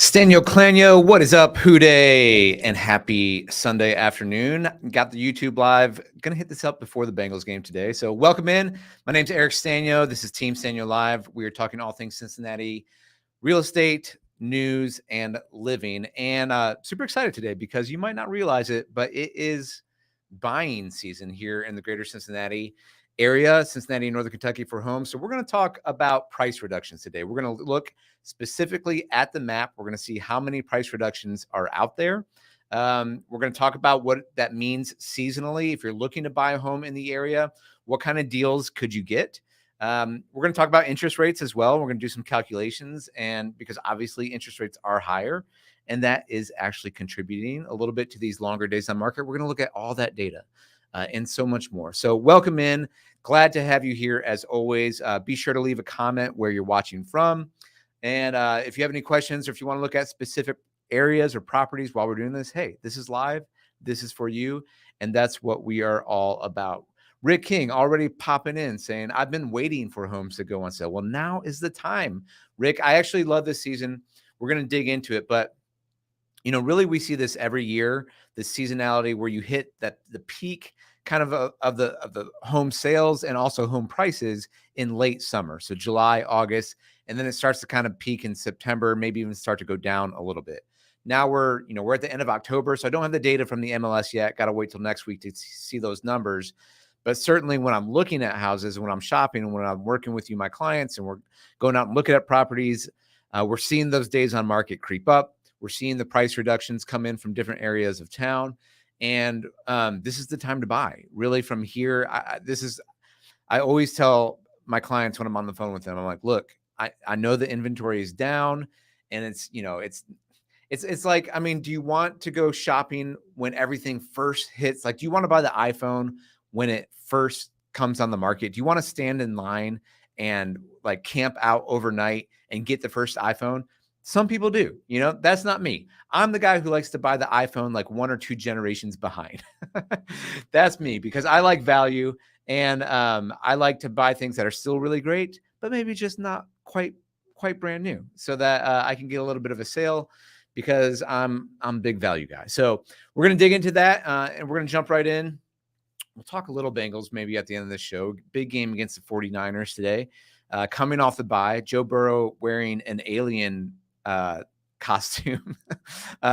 Stanyo Clanyo, what is up? Hooday and happy Sunday afternoon. Got the YouTube live. Gonna hit this up before the Bengals game today. So welcome in. My name's Eric Stanyo. This is Team Stanyo Live. We are talking all things Cincinnati, real estate, news, and living. And super excited today because you might not realize it, but it is buying season here in the Greater Cincinnati area, Cincinnati and Northern Kentucky for homes. So we're going to talk about price reductions today. We're going to look specifically at the map. We're going to see how many price reductions are out there. We're going to talk about what that means seasonally. If you're looking to buy a home in the area, what kind of deals could you get? We're going to talk about interest rates as well. We're going to do some calculations, and because obviously interest rates are higher, and that is actually contributing a little bit to these longer days on market. We're going to look at all that data and so much more. So welcome in. Glad to have you here as always. Be sure to leave a comment where you're watching from. And if you have any questions or if you want to look at specific areas or properties while we're doing this, hey, this is live. This is for you. And that's what we are all about. Rick King already popping in saying, I've been waiting for homes to go on sale. Well, now is the time. Rick, I actually love this season. We're going to dig into it, but you know, really we see this every year, the seasonality where you hit the peak kind of the home sales and also home prices in late summer. So July, August, and then it starts to kind of peak in September, maybe even start to go down a little bit. Now we're at the end of October, so I don't have the data from the MLS yet. Got to wait till next week to see those numbers. But certainly when I'm looking at houses, when I'm shopping, and when I'm working with you, my clients, and we're going out and looking at properties, we're seeing those days on market creep up. We're seeing the price reductions come in from different areas of town. And this is the time to buy. Really from here, I always tell my clients when I'm on the phone with them, I'm like, look, I know the inventory is down, and it's like, I mean, do you want to go shopping when everything first hits? Like, do you want to buy the iPhone when it first comes on the market? Do you want to stand in line and like camp out overnight and get the first iPhone? Some people do, that's not me. I'm the guy who likes to buy the iPhone like 1 or 2 generations behind. That's me because I like value, and I like to buy things that are still really great, but maybe just not quite brand new, so that I can get a little bit of a sale because I'm a big value guy. So we're going to dig into that, and we're going to jump right in. We'll talk a little Bengals maybe at the end of this show. Big game against the 49ers today. Coming off the bye, Joe Burrow wearing an alien costume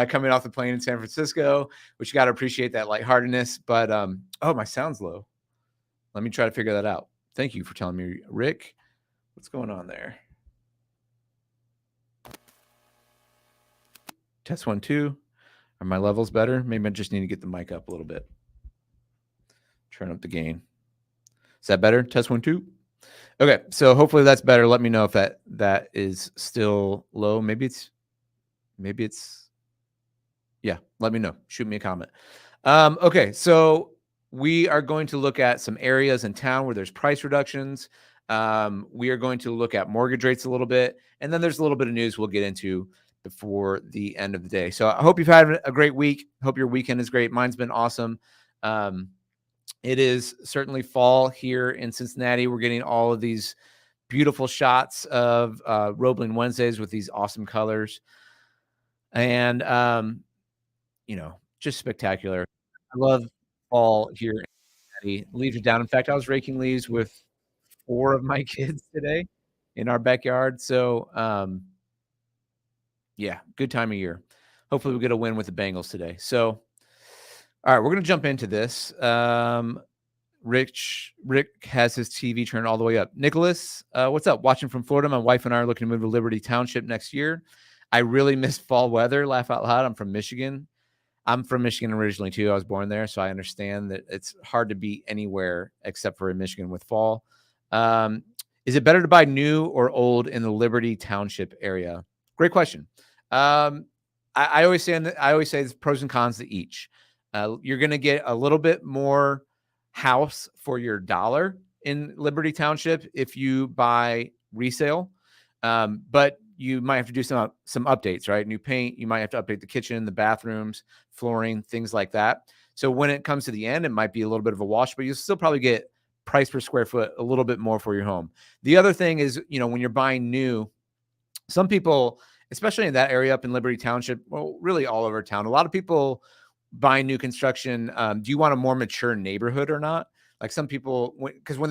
coming off the plane in San Francisco, which you got to appreciate that lightheartedness. But oh, my sound's low. Let me try to figure that out. Thank you for telling me, Rick. What's going on there? Test 1, 2. Are my levels better? Maybe I just need to get the mic up a little bit. Turn up the gain. Is that better? Test 1, 2. Okay, so hopefully that's better. Let me know if that is still low. Maybe it's yeah, let me know. Shoot me a comment. Okay, so we are going to look at some areas in town where there's price reductions. We are going to look at mortgage rates a little bit, and then there's a little bit of news we'll get into before the end of the day. So I hope you've had a great week. Hope your weekend is great. Mine's been awesome. It is certainly fall here in Cincinnati. We're getting all of these beautiful shots of Roebling Wednesdays with these awesome colors. And, just spectacular. I love fall here in Cincinnati. Leaves are down. In fact, I was raking leaves with 4 of my kids today in our backyard. So, yeah, good time of year. Hopefully we get a win with the Bengals today. So, all right, we're going to jump into this. Rick has his TV turned all the way up. Nicholas, what's up? Watching from Florida. My wife and I are looking to move to Liberty Township next year. I really miss fall weather. Laugh out loud. I'm from Michigan. I'm from Michigan originally too. I was born there, so I understand that it's hard to be anywhere except for in Michigan with fall. Is it better to buy new or old in the Liberty Township area? Great question. I always say there's pros and cons to each. You're going to get a little bit more house for your dollar in Liberty Township if you buy resale, but you might have to do some updates, right? New paint. You might have to update the kitchen, the bathrooms, flooring, things like that. So when it comes to the end, it might be a little bit of a wash, but you'll still probably get price per square foot a little bit more for your home. The other thing is, when you're buying new, some people especially in that area up in Liberty Township. Well, really all over town. A lot of people buying new construction. Do you want a more mature neighborhood or not? Like some people, because when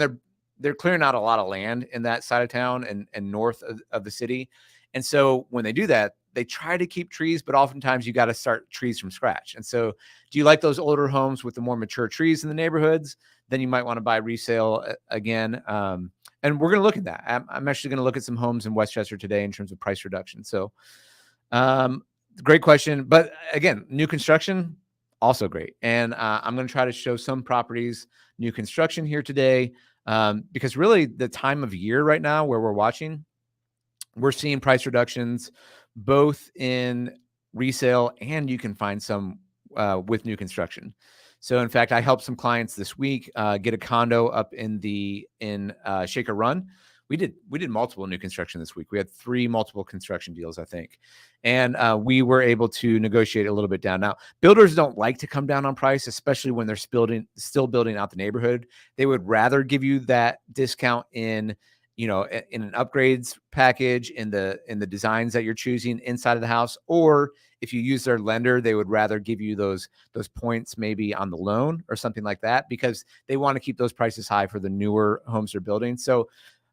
they're clearing out a lot of land in that side of town and north of the city. And so when they do that, they try to keep trees, but oftentimes you got to start trees from scratch. And so do you like those older homes with the more mature trees in the neighborhoods? Then you might want to buy resale again. And we're going to look at that. I'm actually going to look at some homes in Westchester today in terms of price reduction. So great question. But again, new construction, also great. And I'm going to try to show some properties, new construction here today, because really the time of year right now where we're watching, we're seeing price reductions both in resale and you can find some with new construction. So in fact, I helped some clients this week get a condo up in Shaker Run. We did multiple new construction this week. We had 3 multiple construction deals, I think. And we were able to negotiate a little bit down. Now, builders don't like to come down on price, especially when they're still building out the neighborhood. They would rather give you that discount in an upgrades package in the designs that you're choosing inside of the house, or if you use their lender, they would rather give you those points maybe on the loan or something like that, because they want to keep those prices high for the newer homes they're building. So,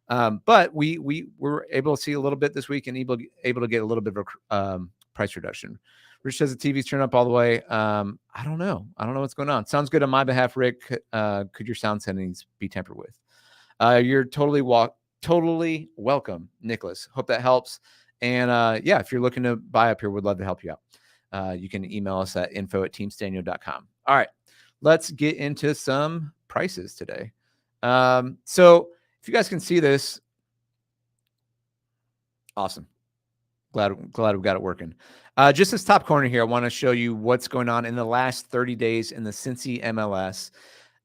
but we were able to see a little bit this week and able to get a little bit of a price reduction. Rich says the TV's turned up all the way. I don't know what's going on. Sounds good on my behalf, Rick. Could your sound settings be tampered with? You're totally welcome, Nicholas. Hope that helps. And yeah, if you're looking to buy up here, we'd love to help you out. You can email us at info@teamstanio.com. All right, let's get into some prices today. So if you guys can see this, awesome. Glad we've got it working. Just this top corner here, I want to show you what's going on in the last 30 days in the Cincy MLS.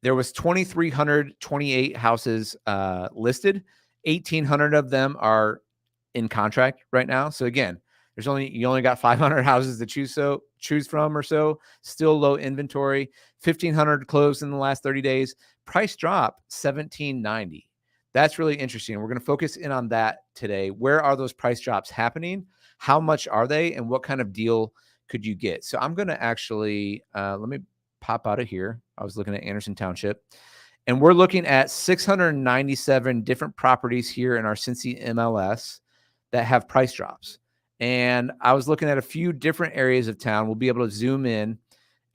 There was 2,328 houses listed. 1,800 of them are in contract right now. So again, you only got 500 houses to choose from or so. Still low inventory. 1,500 closed in the last 30 days. Price drop $1,790. That's really interesting. We're going to focus in on that today. Where are those price drops happening? How much are they? And what kind of deal could you get? So I'm going to actually let me pop out of here. I was looking at Anderson Township, and we're looking at 697 different properties here in our Cincy MLS that have price drops. And I was looking at a few different areas of town. We'll be able to zoom in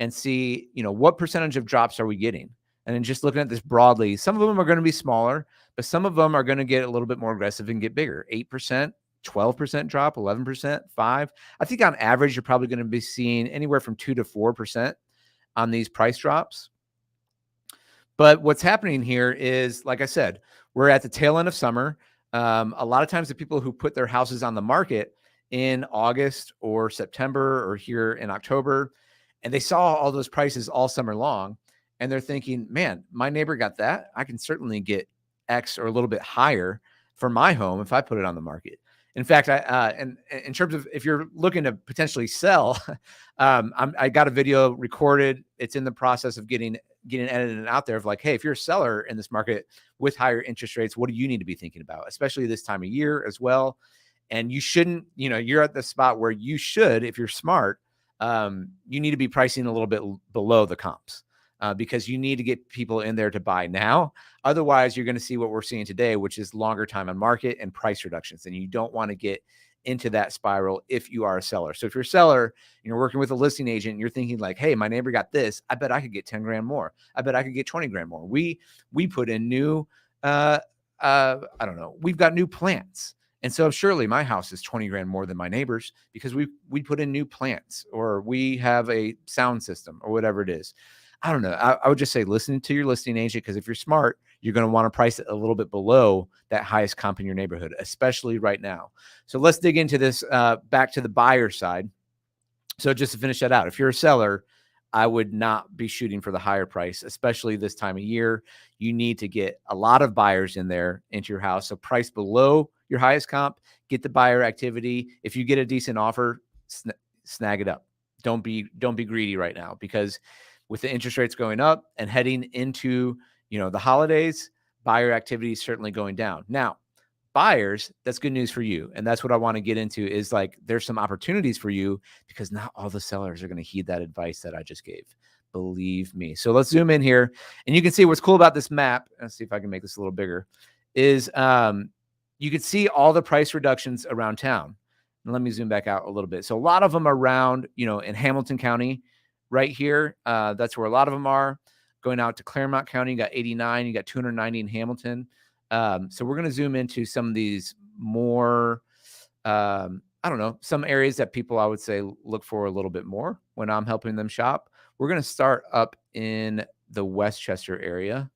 and see, what percentage of drops are we getting? And then just looking at this broadly, some of them are going to be smaller, but some of them are going to get a little bit more aggressive and get bigger. 8%, 12% drop, 11%, 5%. I think on average, you're probably going to be seeing anywhere from 2 to 4% on these price drops. But what's happening here is, like I said, we're at the tail end of summer. A lot of times the people who put their houses on the market in August or September or here in October, and they saw all those prices all summer long, and they're thinking, man, my neighbor got that. I can certainly get X or a little bit higher for my home if I put it on the market. In fact, and in terms of if you're looking to potentially sell, I got a video recorded. It's in the process of getting edited and out there of like, hey, if you're a seller in this market with higher interest rates, what do you need to be thinking about, especially this time of year as well? And you shouldn't, you're at the spot where you should, if you're smart, you need to be pricing a little bit below the comps. Because you need to get people in there to buy now. Otherwise, you're going to see what we're seeing today, which is longer time on market and price reductions. And you don't want to get into that spiral if you are a seller. So if you're a seller and you're working with a listing agent and you're thinking like, hey, my neighbor got this, I bet I could get 10 grand more. I bet I could get 20 grand more. We put in new, I don't know, we've got new plants. And so surely my house is 20 grand more than my neighbor's because we put in new plants, or we have a sound system or whatever it is. I don't know. I would just say listen to your listing agent, because if you're smart, you're going to want to price it a little bit below that highest comp in your neighborhood, especially right now. So let's dig into this back to the buyer side. So just to finish that out, if you're a seller, I would not be shooting for the higher price, especially this time of year. You need to get a lot of buyers in there into your house. So price below your highest comp, get the buyer activity. If you get a decent offer, snag it up. Don't be greedy right now, because with the interest rates going up and heading into, the holidays, buyer activity is certainly going down. Now, buyers, that's good news for you. And that's what I want to get into is like, there's some opportunities for you because not all the sellers are going to heed that advice that I just gave. Believe me. So let's zoom in here and you can see what's cool about this map. Let's see if I can make this a little bigger is, you can see all the price reductions around town. And let me zoom back out a little bit. So a lot of them are around, in Hamilton County right here. That's where a lot of them are. Going out to Claremont County, you got 89, you got 290 in Hamilton. So we're going to zoom into some of these more, I don't know, some areas that people, I would say, look for a little bit more when I'm helping them shop. We're going to start up in the Westchester area.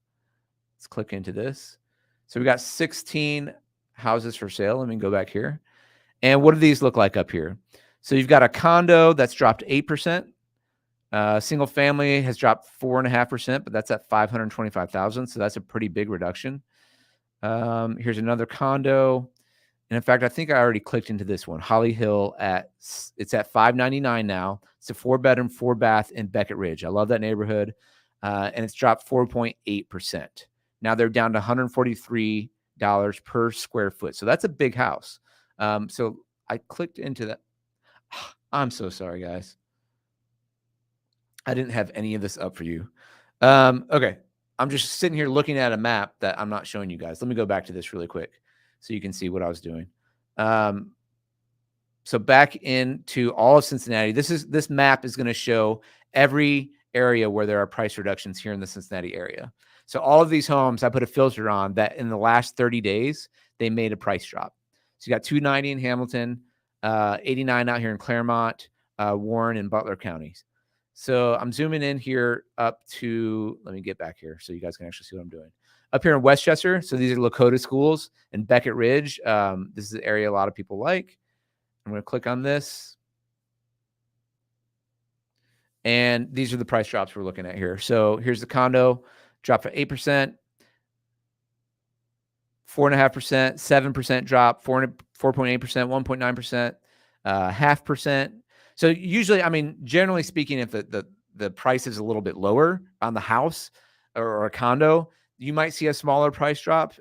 Let's click into this. So we got 16 houses for sale. Let me go back here. And what do these look like up here? So you've got a condo that's dropped 8%. Single family has dropped 4.5%, but that's at 525,000. So that's a pretty big reduction. Here's another condo. And in fact, I think I already clicked into this one, Holly Hill it's at 599 now. It's a 4-bedroom, 4-bath in Beckett Ridge. I love that neighborhood. And it's dropped 4.8%. Now they're down to $143 per square foot. So that's a big house. So I clicked into that. I'm so sorry, guys. I didn't have any of this up for you. Okay. I'm just sitting here looking at a map that I'm not showing you guys. Let me go back to this really quick so you can see what I was doing. So back into all of Cincinnati, this map is going to show every area where there are price reductions here in the Cincinnati area. So all of these homes, I put a filter on that in the last 30 days, they made a price drop. So you got 290 in Hamilton, 89 out here in Claremont, Warren, and Butler counties. So I'm zooming in here up to, let me get back here so you guys can actually see what I'm doing. Up here in Westchester, so these are Lakota schools and Beckett Ridge. This is an area a lot of people like. I'm going to click on this. And these are the price drops we're looking at here. So here's the condo, drop for 8%, 4.5%, 7% drop, 4.8%, 1.9%, 0.5%. So usually, I mean, generally speaking, if the price is a little bit lower on the house or a condo, you might see a smaller price drop,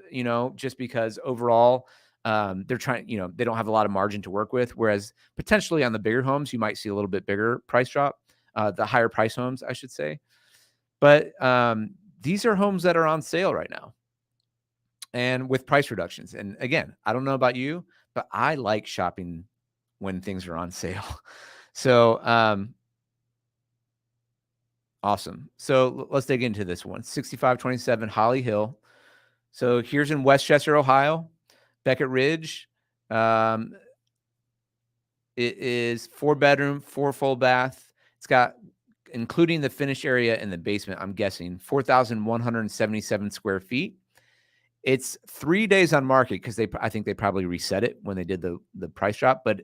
just because overall they're trying, they don't have a lot of margin to work with. Whereas potentially on the bigger homes, you might see a little bit bigger price drop, the higher price homes, I should say. But these are homes that are on sale right now and with price reductions. And again, I don't know about you, but I like shopping when things are on sale. So, awesome. So let's dig into this one. 6527 Holly Hill. So here's in Westchester, Ohio, Beckett Ridge. It is 4-bedroom, 4 full bath. It's got, including the finished area in the basement, I'm guessing 4,177 square feet. It's 3 days on market because I think they probably reset it when they did the price drop, but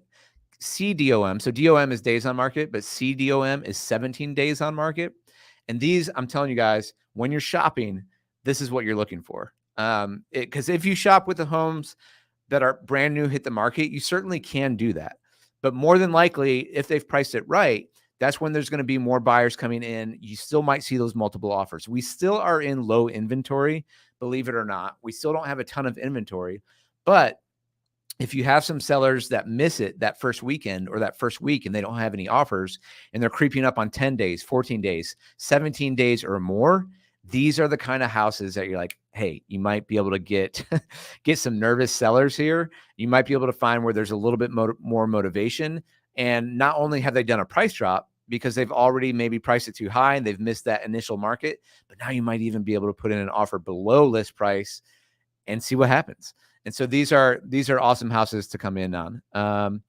CDOM. So DOM is days on market, but CDOM is 17 days on market. And these, I'm telling you guys, when you're shopping, this is what you're looking for. Because if you shop with the homes that are brand new, hit the market, you certainly can do that. But more than likely, if they've priced it right, that's when there's going to be more buyers coming in. You still might see those multiple offers. We still are in low inventory, believe it or not. We still don't have a ton of inventory, but if you have some sellers that miss it that first weekend or that first week and they don't have any offers and they're creeping up on 10 days, 14 days, 17 days or more, these are the kind of houses that you're like, hey, you might be able to get some nervous sellers here. You might be able to find where there's a little bit more motivation. And not only have they done a price drop because they've already maybe priced it too high and they've missed that initial market, but now you might even be able to put in an offer below list price and see what happens. And so these are awesome houses to come in on.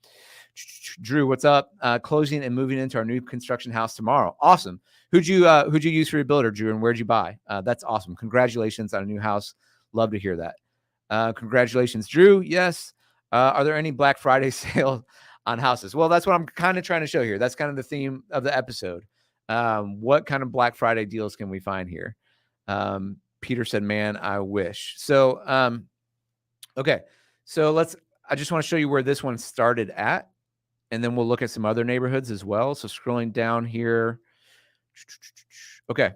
Drew, what's up? Closing and moving into our new construction house tomorrow. Awesome. Who'd you use for your builder, Drew, and where'd you buy? That's awesome. Congratulations on a new house. Love to hear that. Congratulations, Drew. Yes. Are there any Black Friday sale on houses? Well, that's what I'm kind of trying to show here. That's kind of the theme of the episode. What kind of Black Friday deals can we find here? Peter said, man, I wish. So, okay. So I just want to show you where this one started at, and then we'll look at some other neighborhoods as well. So scrolling down here. Okay.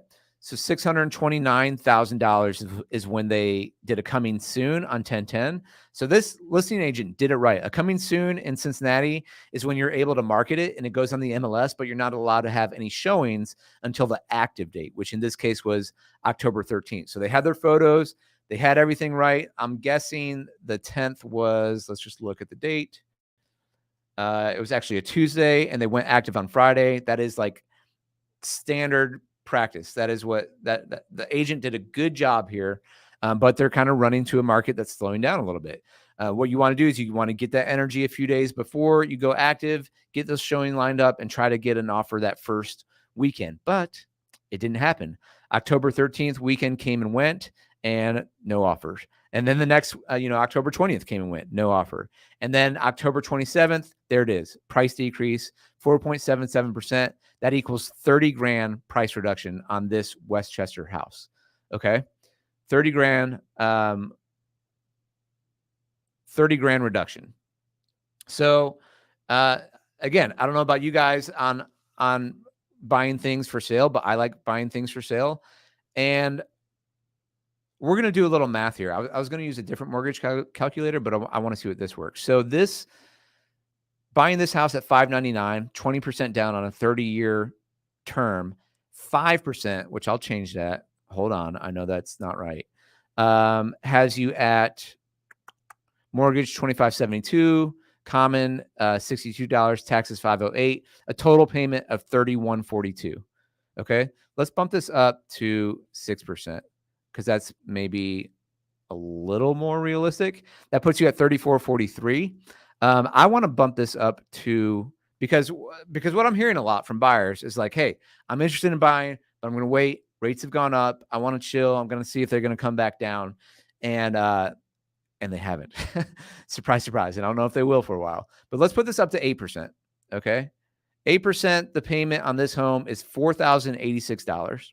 So $629,000 is when they did a coming soon on 1010. So this listing agent did it right. A coming soon in Cincinnati is when you're able to market it and it goes on the MLS, but you're not allowed to have any showings until the active date, which in this case was October 13th. So they had their photos, they had everything right. I'm guessing the 10th was, let's just look at the date. It was actually a Tuesday and they went active on Friday. That is like standard practice. That is what that the agent did a good job here, but they're kind of running to a market that's slowing down a little bit. What you want to do is you want to get that energy a few days before you go active, get those showing lined up, and try to get an offer that first weekend. But it didn't happen. October 13th weekend came and went, and no offers. And then the next, October 20th came and went, no offer. And then October 27th, there it is, price decrease, 4.77%. That equals 30 grand price reduction on this Westchester house. Okay. 30 grand, 30 grand reduction. So, again, I don't know about you guys on buying things for sale, but I like buying things for sale. And we're going to do a little math here. I was going to use a different mortgage calculator, but I want to see what this works. So buying this house at $599, 20% down on a 30-year term, 5%, which I'll change that. Hold on. I know that's not right. Has you at mortgage $2,572, common $62, taxes $508, a total payment of $3,142. Okay. Let's bump this up to 6% because that's maybe a little more realistic. That puts you at $3,443. I want to bump this up to because what I'm hearing a lot from buyers is like, hey, I'm interested in buying, but I'm going to wait. Rates have gone up. I want to chill. I'm going to see if they're going to come back down. And they haven't. Surprise, surprise. And I don't know if they will for a while. But let's put this up to 8%. Okay. 8%, the payment on this home is $4,086.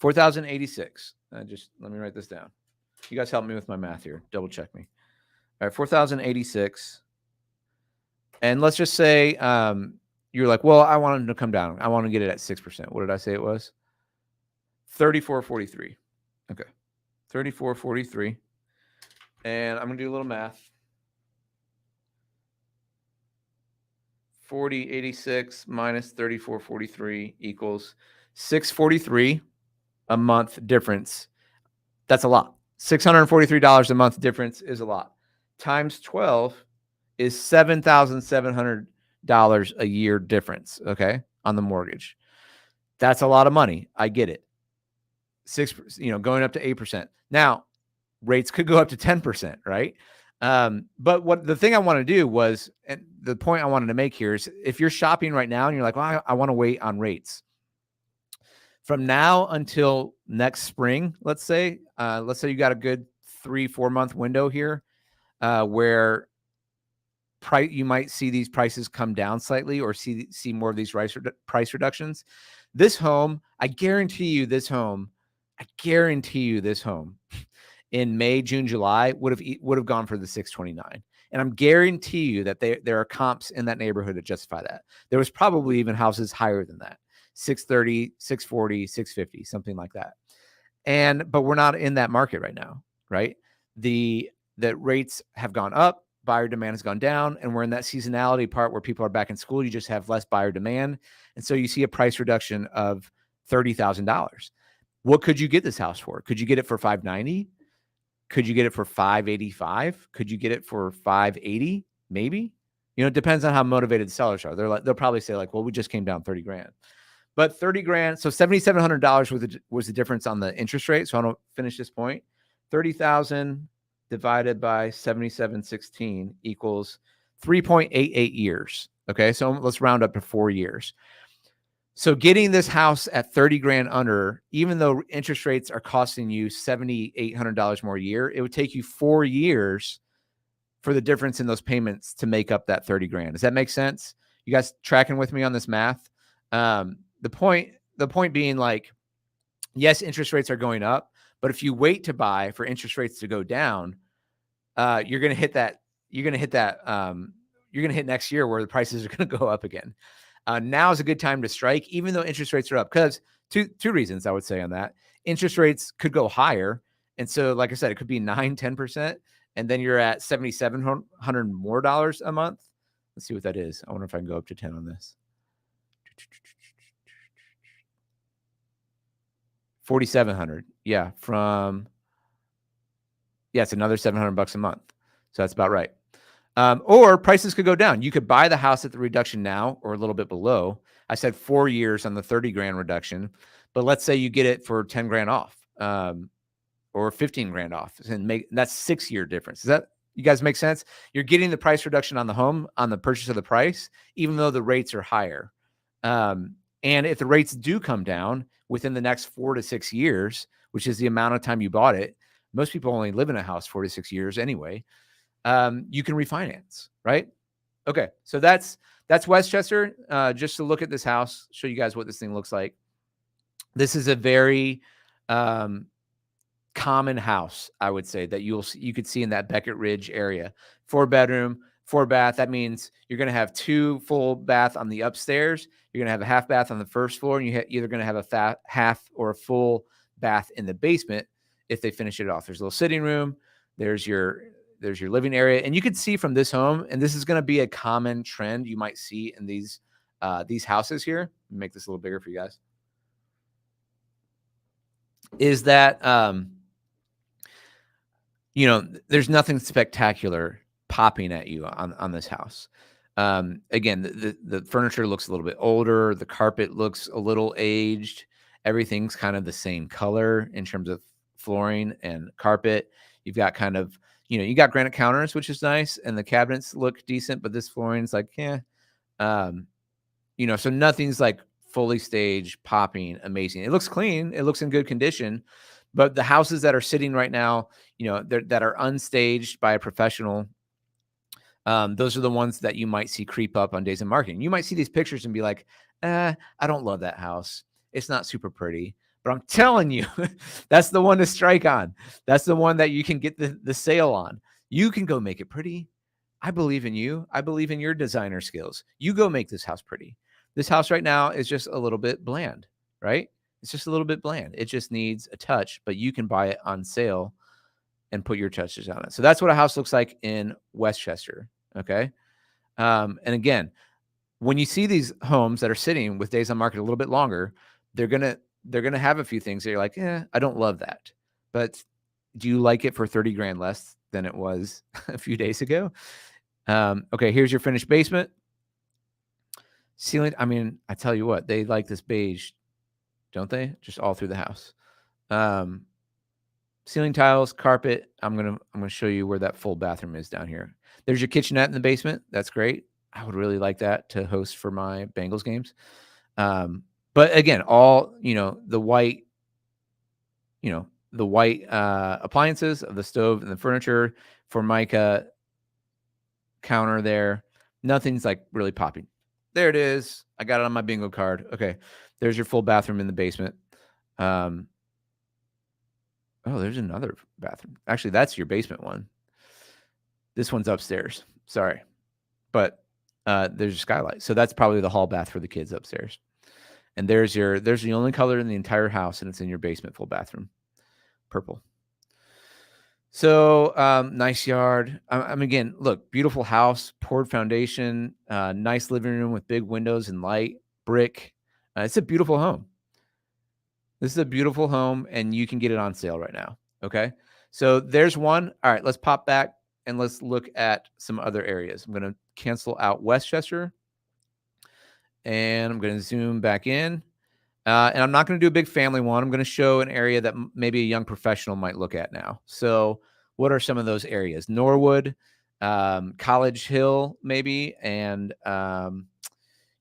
$4,086. Just let me write this down. You guys help me with my math here. Double check me. All right, $4,086. And let's just say you're like, well, I want them to come down. I want to get it at 6%. What did I say it was? $3,443. Okay. $3,443. And I'm going to do a little math. 4086 minus 3443 equals 643 a month difference. That's a lot. $643 a month difference is a lot. Times 12 is $7,700 a year difference, okay, on the mortgage. That's a lot of money. I get it. 6%, going up to 8%. Now, rates could go up to 10%, right? But what the thing I want to do was, and the point I wanted to make here is if you're shopping right now and you're like, well, I want to wait on rates. From now until next spring, let's say you got a good 3-4 month window here where you might see these prices come down slightly or see more of these price reductions. This home, I guarantee you this home in May, June, July would have gone for the 629. And I'm guarantee you that there are comps in that neighborhood that justify that. There was probably even houses higher than that. 630, 640, 650, something like that. But we're not in that market right now, right? The rates have gone up, buyer demand has gone down, and we're in that seasonality part where people are back in school. You just have less buyer demand. And so you see a price reduction of $30,000. What could you get this house for? Could you get it for $590? Could you get it for $585? Could you get it for $580? Maybe. It depends on how motivated the sellers are. They'll probably say like, well, we just came down 30 grand. But 30 grand, so $7,700 was the difference on the interest rate. So I want to finish this point. 30,000 divided by 7716 equals 3.88 years. Okay, so let's round up to 4 years. So getting this house at 30 grand under, even though interest rates are costing you $7,800 more a year, it would take you 4 years for the difference in those payments to make up that 30 grand. Does that make sense? You guys tracking with me on this math? The point being like, yes, interest rates are going up, but if you wait to buy for interest rates to go down, you're going to hit next year where the prices are going to go up again. Now is a good time to strike, even though interest rates are up. Because two reasons I would say on that. Interest rates could go higher. And so, like I said, it could be 9-10%. And then you're at $7,700 more dollars a month. Let's see what that is. I wonder if I can go up to 10 on this. 4,700. Yeah. It's another $700 a month. So that's about right. Or prices could go down. You could buy the house at the reduction now or a little bit below. I said 4 years on the 30 grand reduction, but let's say you get it for 10 grand off, or 15 grand off, and that's 6 year difference. Does that, you guys, make sense? You're getting the price reduction on the home on the purchase of the price, even though the rates are higher. And if the rates do come down within the next 4 to 6 years, which is the amount of time you bought it, most people only live in a house 4 to 6 years anyway. You can refinance, right? Okay, so that's Westchester. Just to look at this house, show you guys what this thing looks like. This is a very common house, I would say, that you could see in that Beckett Ridge area. 4-bedroom, 4-bath. That means you're going to have 2 full bath on the upstairs. You're going to have a half bath on the first floor, and you're either going to have a half or a full bath in the basement if they finish it off. There's a little sitting room. There's your living area. And you can see from this home, and this is going to be a common trend you might see in these houses here. Make this a little bigger for you guys. Is that, there's nothing spectacular popping at you on this house. Again, the furniture looks a little bit older. The carpet looks a little aged. Everything's kind of the same color in terms of flooring and carpet. You've got kind of, you got granite counters, which is nice, and the cabinets look decent, but this flooring's like, so nothing's like fully staged, popping, amazing. It looks clean. It looks in good condition, but the houses that are sitting right now, that are unstaged by a professional, those are the ones that you might see creep up on Days of Marketing. You might see these pictures and be like, I don't love that house. It's not super pretty. But I'm telling you, that's the one to strike on. That's the one that you can get the sale on. You can go make it pretty. I believe in you. I believe in your designer skills. You go make this house pretty. This house right now is just a little bit bland, right? It's just a little bit bland. It just needs a touch, but you can buy it on sale and put your touches on it. So that's what a house looks like in Westchester. Okay. And again, when you see these homes that are sitting with days on market a little bit longer, they're going to have a few things that you're like, I don't love that. But do you like it for 30 grand less than it was a few days ago? Okay, here's your finished basement. Ceiling, I tell you what, they like this beige, don't they? Just all through the house. Ceiling tiles, carpet. I'm gonna show you where that full bathroom is down here. There's your kitchenette in the basement. That's great. I would really like that to host for my Bengals games. But again, all, the white, appliances of the stove and the furniture, Formica counter there. Nothing's like really popping. There it is. I got it on my bingo card. Okay. There's your full bathroom in the basement. Oh, there's another bathroom. Actually, that's your basement one. This one's upstairs. Sorry. But there's your skylight. So that's probably the hall bath for the kids upstairs. And there's the only color in the entire house, and it's in your basement, full bathroom. Purple. So nice yard. Again, look, beautiful house, poured foundation, nice living room with big windows and light, brick. It's a beautiful home. This is a beautiful home, and you can get it on sale right now. Okay. So there's one. All right, let's pop back and let's look at some other areas. I'm going to cancel out Westchester, and I'm going to zoom back in. And I'm not going to do a big family one. I'm going to show an area that maybe a young professional might look at now. So what are some of those areas? Norwood, College Hill, maybe, and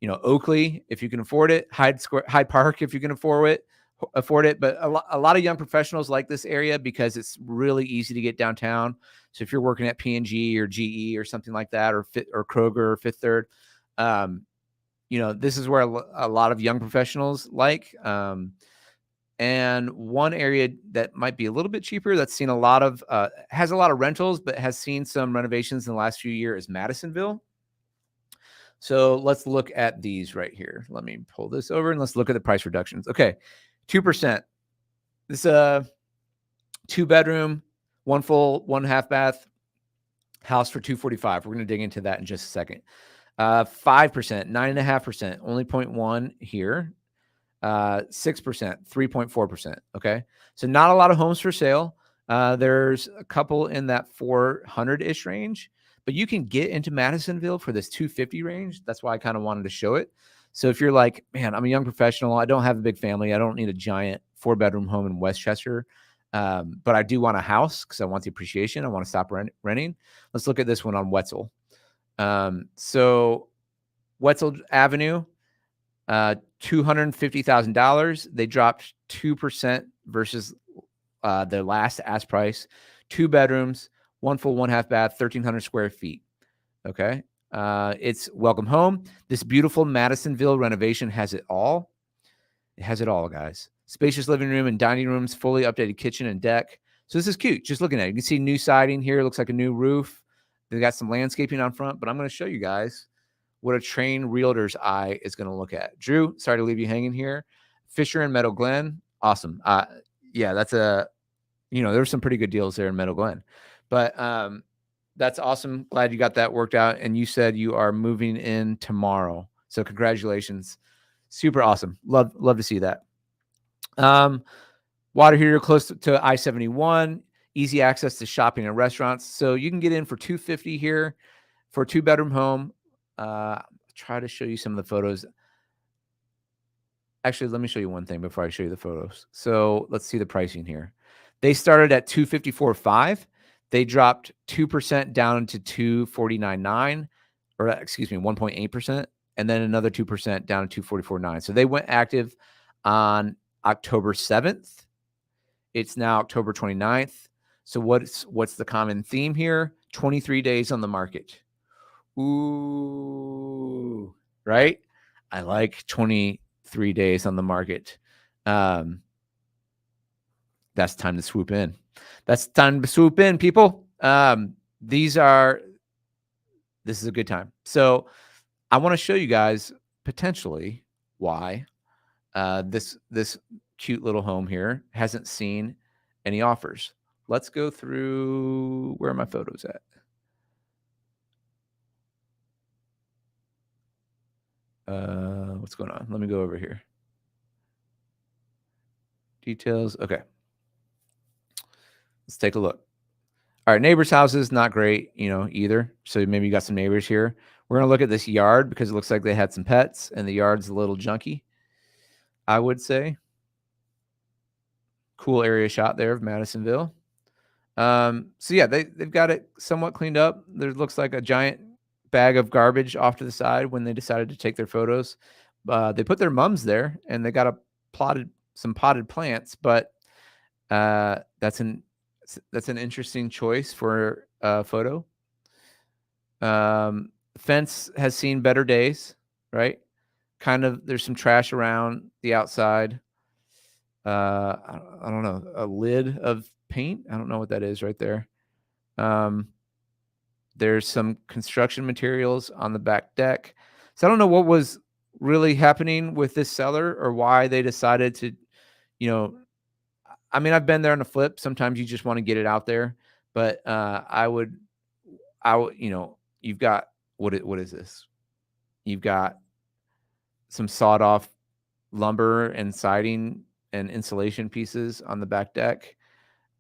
Oakley, if you can afford it. Hyde Park, if you can afford it. But a lot of young professionals like this area because it's really easy to get downtown. So if you're working at P&G or GE or something like that, or Kroger or Fifth Third, this is where a lot of young professionals like. And one area that might be a little bit cheaper, that's seen a lot of, has a lot of rentals, but has seen some renovations in the last few years, is Madisonville. So let's look at these right here. Let me pull this over and let's look at the price reductions. Okay, 2%. This is a 2-bedroom, 1 full, 1 half bath house for 245. We're going to dig into that in just a second. 5%, 9.5%, only 0.1 here. 6%, 3.4%. Okay. So not a lot of homes for sale. There's a couple in that 400-ish range, but you can get into Madisonville for this 250 range. That's why I kind of wanted to show it. So if you're like, man, I'm a young professional, I don't have a big family, I don't need a giant 4-bedroom home in Westchester, but I do want a house because I want the appreciation. I want to stop renting. Let's look at this one on Wetzel. So Wetzel Avenue, $250,000. They dropped 2% versus their last ask price. 2 bedrooms, 1 full, 1 half bath, 1,300 square feet. Okay. It's welcome home. This beautiful Madisonville renovation has it all. It has it all, guys. Spacious living room and dining rooms, fully updated kitchen and deck. So this is cute. Just looking at it, you can see new siding here. It looks like a new roof. They got some landscaping on front, but I'm going to show you guys what a trained realtor's eye is going to look at. Drew, sorry to leave you hanging here. Fisher and Meadow Glen, awesome. Yeah, that's there's some pretty good deals there in Meadow Glen, but that's awesome. Glad you got that worked out. And you said you are moving in tomorrow, so congratulations. Super awesome. Love to see that. Water heater close to I-71, easy access to shopping and restaurants. So you can get in for $250 here for a 2-bedroom home. Try to show you some of the photos. Actually, let me show you one thing before I show you the photos. So let's see the pricing here. They started at $254,500. They dropped 2% down to $249,900, or excuse me, 1.8%, and then another 2% down to $244,900. So they went active on October 7th. It's now October 29th. So what's the common theme here? 23 days on the market. Ooh, right? I like 23 days on the market. That's time to swoop in. That's time to swoop in, people. This is a good time. So I want to show you guys potentially why this cute little home here hasn't seen any offers. Let's go through, where are my photos at? What's going on? Let me go over here. Details. Okay. Let's take a look. All right. Neighbors' houses, not great, either. So maybe you got some neighbors here. We're going to look at this yard because it looks like they had some pets and the yard's a little junky, I would say. Cool area shot there of Madisonville. So yeah, they've got it somewhat cleaned up. There looks like a giant bag of garbage off to the side when they decided to take their photos. They put their mums there and they got some potted plants, but that's an interesting choice for a photo. Fence has seen better days, right? Kind of, there's some trash around the outside. I don't know, a lid of paint. I don't know what that is right there. There's some construction materials on the back deck. So I don't know what was really happening with this seller or why they decided to, I mean, I've been there on a flip. Sometimes you just want to get it out there, but I would, you've got, what is this? You've got some sawed off lumber and siding and insulation pieces on the back deck.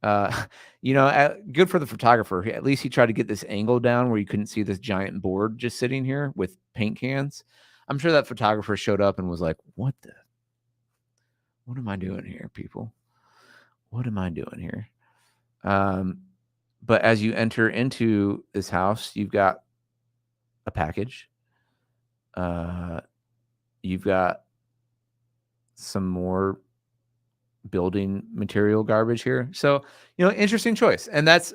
Good for the photographer. At least he tried to get this angle down where you couldn't see this giant board just sitting here with paint cans. I'm sure that photographer showed up and was like, what am I doing here, people? What am I doing here? But as you enter into this house, you've got a package. You've got some more building material garbage here. So, interesting choice. And that's,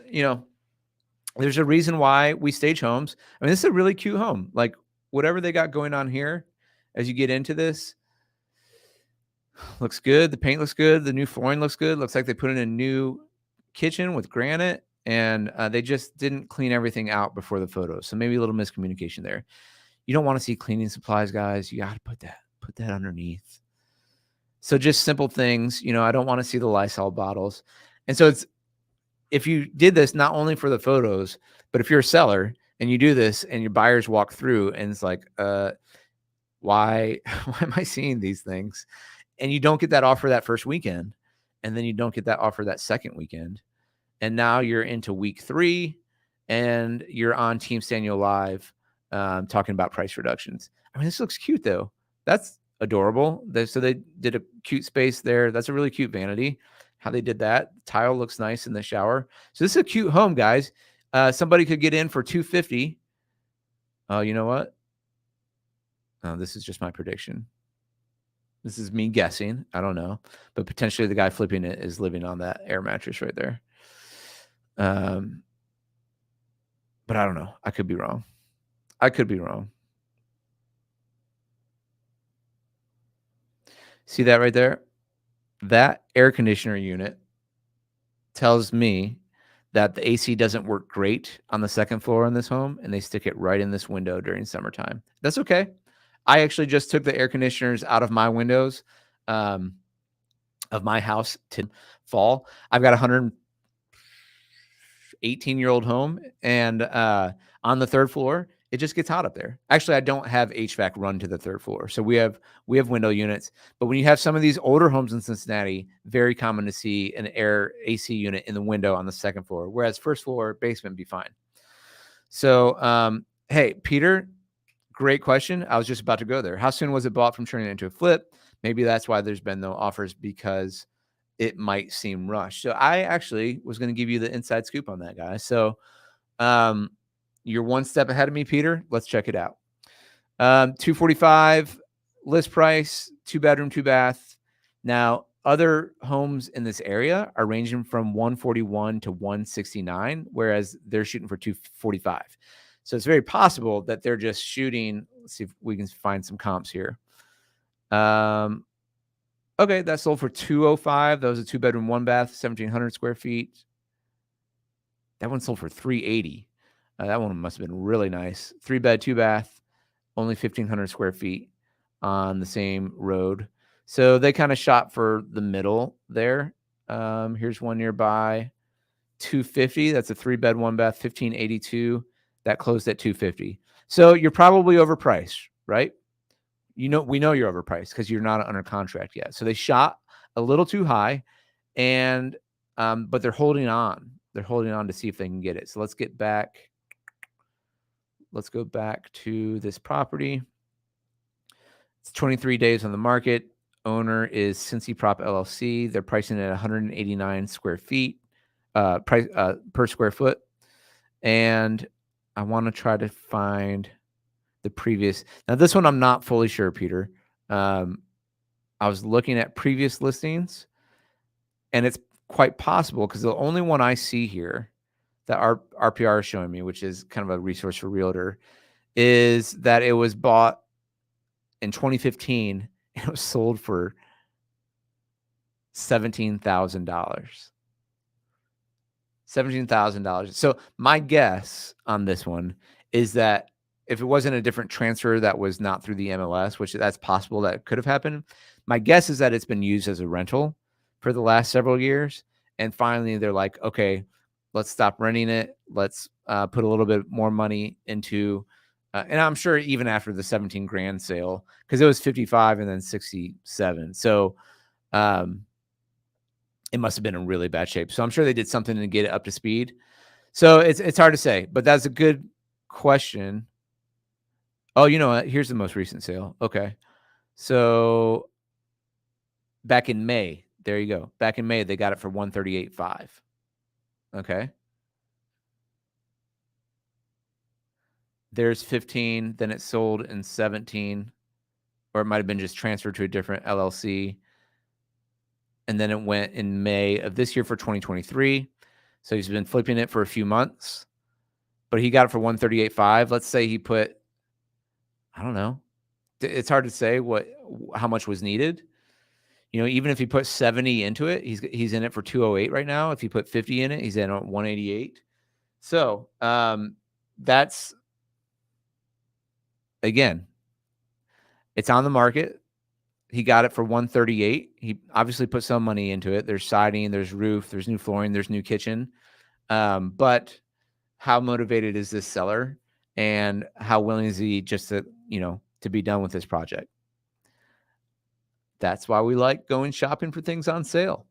there's a reason why we stage homes. I mean, this is a really cute home. Like whatever they got going on here, as you get into this, looks good. The paint looks good. The new flooring looks good. Looks like they put in a new kitchen with granite, and they just didn't clean everything out before the photos. So maybe a little miscommunication there. You don't want to see cleaning supplies, guys. You got to put that underneath. So just simple things, I don't want to see the Lysol bottles. And so if you did this not only for the photos, but if you're a seller and you do this and your buyers walk through and it's like, why am I seeing these things? And you don't get that offer that first weekend, and then you don't get that offer that second weekend. And now you're into week 3 and you're on Team Staniel Live talking about price reductions. I mean, this looks cute though. That's adorable. So they did a cute space there. That's a really cute vanity. How they did that. Tile looks nice in the shower. So this is a cute home, guys. Somebody could get in for $250. Oh, you know what? Oh, this is just my prediction. This is me guessing. I don't know. But potentially the guy flipping it is living on that air mattress right there. But I don't know. I could be wrong. See that right there? That air conditioner unit tells me that the AC doesn't work great on the second floor in this home, and they stick it right in this window during summertime. That's okay. I actually just took the air conditioners out of my windows of my house to fall. I've got a 118-year-old home, and on the third floor, it just gets hot up there. Actually, I don't have HVAC run to the third floor, so we have window units. But when you have some of these older homes in Cincinnati, very common to see an air AC unit in the window on the second floor, whereas first floor basement be fine. So, hey, Peter, great question. I was just about to go there. How soon was it bought from turning it into a flip? Maybe that's why there's been no offers, because it might seem rushed. So I actually was going to give you the inside scoop on that, guy. So you're one step ahead of me, Peter. Let's check it out. 245 list price, 2-bedroom, 2-bath. Now, other homes in this area are ranging from 141 to 169, whereas they're shooting for 245. So it's very possible that they're just shooting. Let's see if we can find some comps here. Okay, that sold for 205. That was a 2-bedroom, 1-bath, 1,700 square feet. That one sold for 380. That one must have been really nice. 3-bed, 2-bath, only 1,500 square feet on the same road. So they kind of shot for the middle there. Here's one nearby, 250. That's a 3-bed, 1-bath, 1,582. That closed at 250. So you're probably overpriced, right? We know you're overpriced because you're not under contract yet. So they shot a little too high, and but they're holding on. They're holding on to see if they can get it. So let's go back to this property. It's 23 days on the market. Owner is Cincy Prop LLC. They're pricing it at 189 square feet per square foot. And I want to try to find the previous. Now, this one I'm not fully sure, Peter. I was looking at previous listings, and it's quite possible, because the only one I see here that our RPR is showing me, which is kind of a resource for realtor, is that it was bought in 2015 and it was sold for $17,000. $17,000. So my guess on this one is that if it wasn't a different transfer that was not through the MLS, which that's possible that could have happened, my guess is that it's been used as a rental for the last several years. And finally, they're like, okay, let's stop renting it. Let's put a little bit more money into, and I'm sure even after the 17 grand sale, because it was 55 and then 67. So it must have been in really bad shape. So I'm sure they did something to get it up to speed. So it's hard to say, but that's a good question. Oh, you know what? Here's the most recent sale. Okay. So back in May, there you go. Back in May, they got it for 138.5. Okay. There's 15, then it sold in 17, or it might have been just transferred to a different LLC. And then it went in May of this year for 2023. So he's been flipping it for a few months, but he got it for 138.5. Let's say he put, I don't know. It's hard to say how much was needed. Even if he put 70 into it, he's in it for 208 right now. If he put 50 in it, he's in at 188. So that's again, it's on the market. He got it for 138. He obviously put some money into it. There's siding, there's roof, there's new flooring, there's new kitchen. But how motivated is this seller, and how willing is he just to, to be done with this project? That's why we like going shopping for things on sale.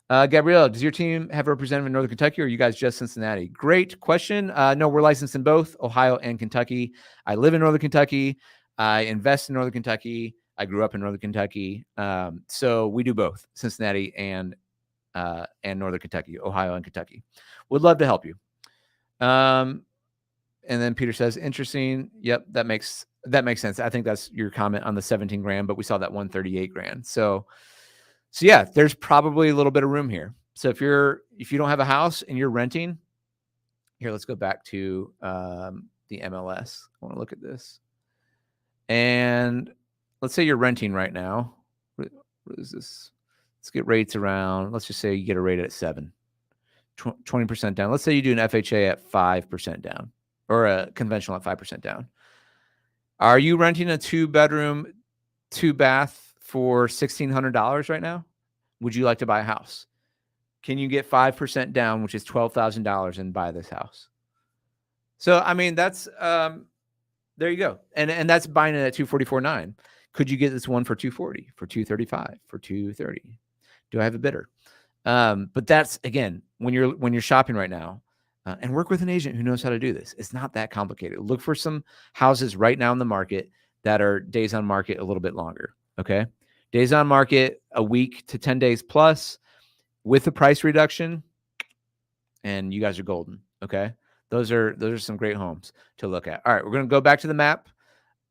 Gabrielle, does your team have a representative in Northern Kentucky, or are you guys just Cincinnati? Great question. No, we're licensed in both Ohio and Kentucky. I live in Northern Kentucky. I invest in Northern Kentucky. I grew up in Northern Kentucky. So we do both Cincinnati and Northern Kentucky, Ohio and Kentucky. Would love to help you. And then Peter says, interesting. Yep, that makes sense. I think that's your comment on the 17 grand, but we saw that 138 grand. So yeah, there's probably a little bit of room here. So if you don't have a house and you're renting, here, let's go back to the MLS. I want to look at this. And let's say you're renting right now. What is this? Let's get rates around. Let's just say you get a rate at 7, 20% down. Let's say you do an FHA at 5% down, or a conventional at 5% down. Are you renting a 2-bedroom, 2-bath for $1,600 right now? Would you like to buy a house? Can you get 5% down, which is $12,000, and buy this house? So, I mean, that's there you go. And that's buying it at $244,900. Could you get this one for $240,000, for $235,000, for $230,000? Do I have a bidder? But that's, again, when you're shopping right now, and work with an agent who knows how to do this. It's not that complicated. Look for some houses right now in the market that are days on market a little bit longer. Okay. Days on market, a week to 10 days plus, with the price reduction, and you guys are golden. Okay. Those are some great homes to look at. All right. We're going to go back to the map,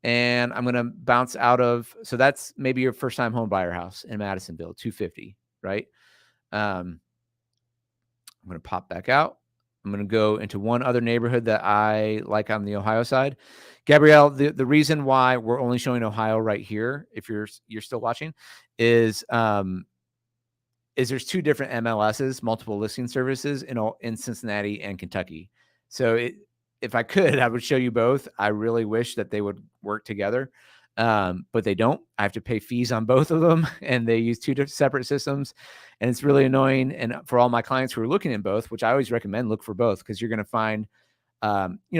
and I'm going to bounce out of, so that's maybe your first time home buyer house in Madisonville, 250, right? I'm going to pop back out. I'm going to go into one other neighborhood that I like on the Ohio side. Gabrielle, the reason why we're only showing Ohio right here, if you're still watching, is there's 2 different MLSs, multiple listing services in Cincinnati and Kentucky. So if I could, I would show you both. I really wish that they would work together, but they don't. I have to pay fees on both of them, and they use 2 separate systems, and it's really annoying. And for all my clients who are looking in both, which I always recommend, look for both, because you're going to find,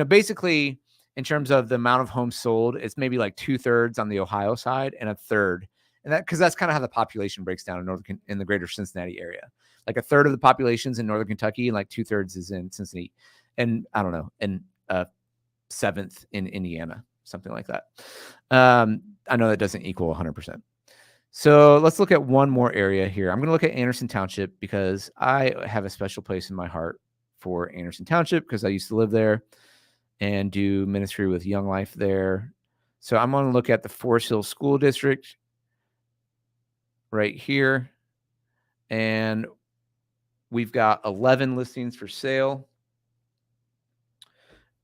basically in terms of the amount of homes sold, it's maybe like 2/3 on the Ohio side and 1/3. And because that's kind of how the population breaks down in the greater Cincinnati area. Like 1/3 of the population's in Northern Kentucky, and like 2/3 is in Cincinnati. And I don't know, and 7th in Indiana, something like that. I know that doesn't equal 100%. So let's look at one more area here. I'm going to look at Anderson Township, because I have a special place in my heart for Anderson Township, because I used to live there and do ministry with Young Life there. So I'm going to look at the Forest Hill School District right here. And we've got 11 listings for sale,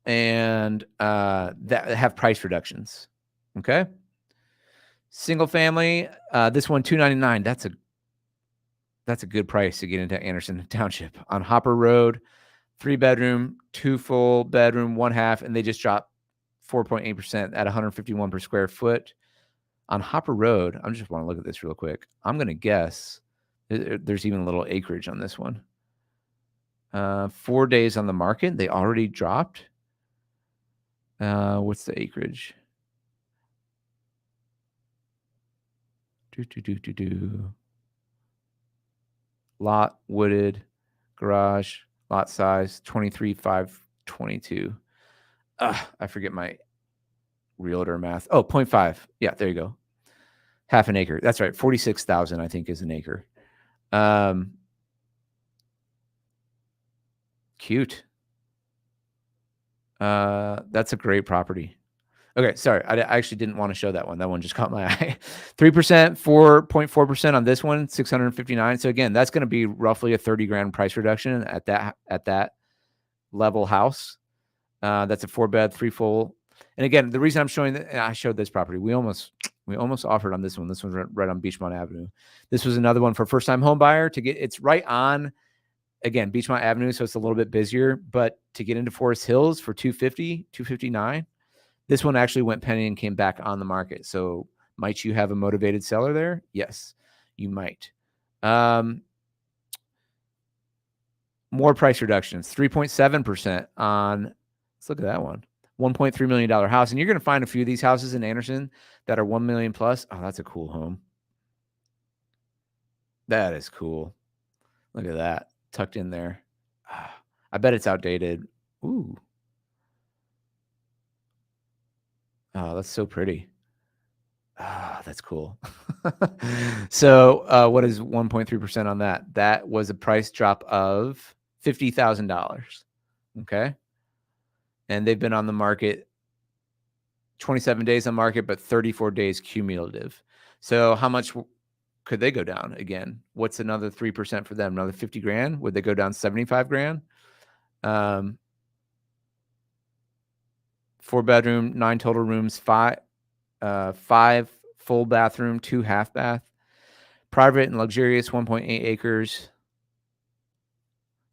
and that have price reductions. Okay. Single family, this one, $299. That's a good price to get into Anderson Township on Hopper Road. 3-bedroom, 2 full bedroom, 1/2, and they just dropped 4.8% at $151 per square foot on Hopper Road. I just want to look at this real quick. I'm going to guess there's even a little acreage on this one. 4 days on the market, they already dropped. What's the acreage? Lot, wooded, garage, lot size, 23,522. I forget my realtor math. Oh, 0.5. Yeah, there you go. Half an acre. That's right. 46,000, I think, is an acre. Cute. That's a great property. Okay, sorry. I actually didn't want to show that one. That one just caught my eye. 3%, 4.4% on this one, 659. So again, that's going to be roughly a 30 grand price reduction at that level house. That's a 4-bed, 3 full. And again, the reason I'm showing that, I showed this property, we almost offered on this one. This one's right on Beachmont Avenue. This was another one for first time home buyer to get. It's right on, again, Beachmont Avenue, so it's a little bit busier, but to get into Forest Hills for $250, $259, This one actually went penny and came back on the market. So might you have a motivated seller there? Yes, you might. More price reductions, 3.7% on, let's look at that one, $1.3 million house. And you're going to find a few of these houses in Anderson that are 1 million plus. Oh, that's a cool home. That is cool. Look at that tucked in there. I bet it's outdated. Ooh. Oh, that's so pretty. That's cool. So what is 1.3% on that? That was a price drop of $50,000. Okay. And they've been on the market 27 days on market, but 34 days cumulative. So how much could they go down again? What's another 3% for them? Another 50 grand? Would they go down 75 grand? 4-bedroom, 9 total rooms, 5 full bathroom, 2 half bath, private and luxurious, 1.8 acres,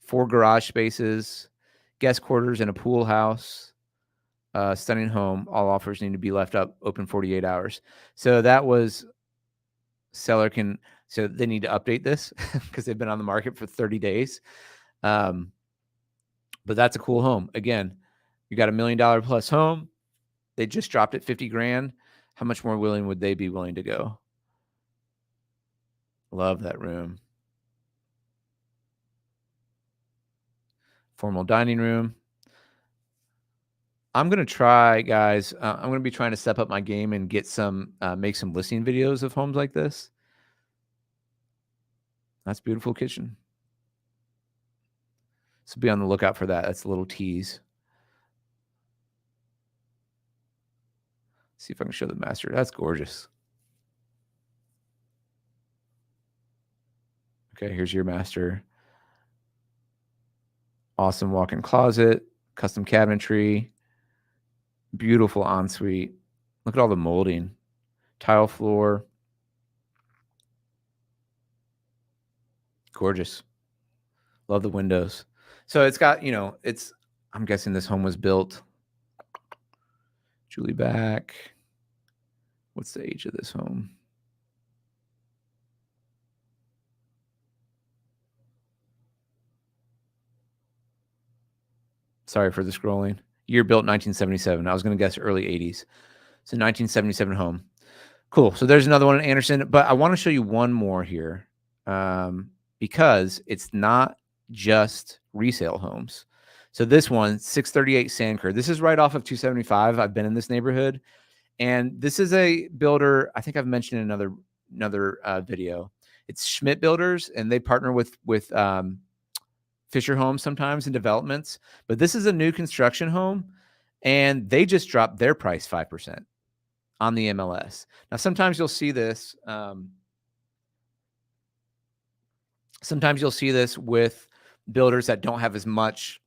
4 garage spaces, guest quarters, and a pool house. Stunning home. All offers need to be left up open 48 hours. So that was seller can. So they need to update this because they've been on the market for 30 days. But that's a cool home. Again, you got $1 million plus home. They just dropped it 50 grand. How much more willing would they be willing to go? Love that room. Formal dining room. I'm going to try, guys. I'm going to be trying to step up my game and get some, make some listing videos of homes like this. That's a beautiful kitchen. So be on the lookout for that. That's a little tease. See if I can show the master. That's gorgeous. Okay, here's your master. Awesome walk-in closet, custom cabinetry, beautiful ensuite. Look at all the molding, tile floor. Gorgeous. Love the windows. So it's got, I'm guessing this home was built. Julie back. What's the age of this home? Sorry for the scrolling. Year built 1977. I was going to guess early 80s. So 1977 home. Cool. So there's another one in Anderson, but I want to show you one more here because it's not just resale homes. So this one, 638 Sandker. This is right off of 275. I've been in this neighborhood, and this is a builder. I think I've mentioned in another video. It's Schmidt Builders, and they partner with Fisher Homes sometimes in developments. But this is a new construction home, and they just dropped their price 5% on the MLS. Now, sometimes you'll see this. Sometimes you'll see this with builders that don't have as much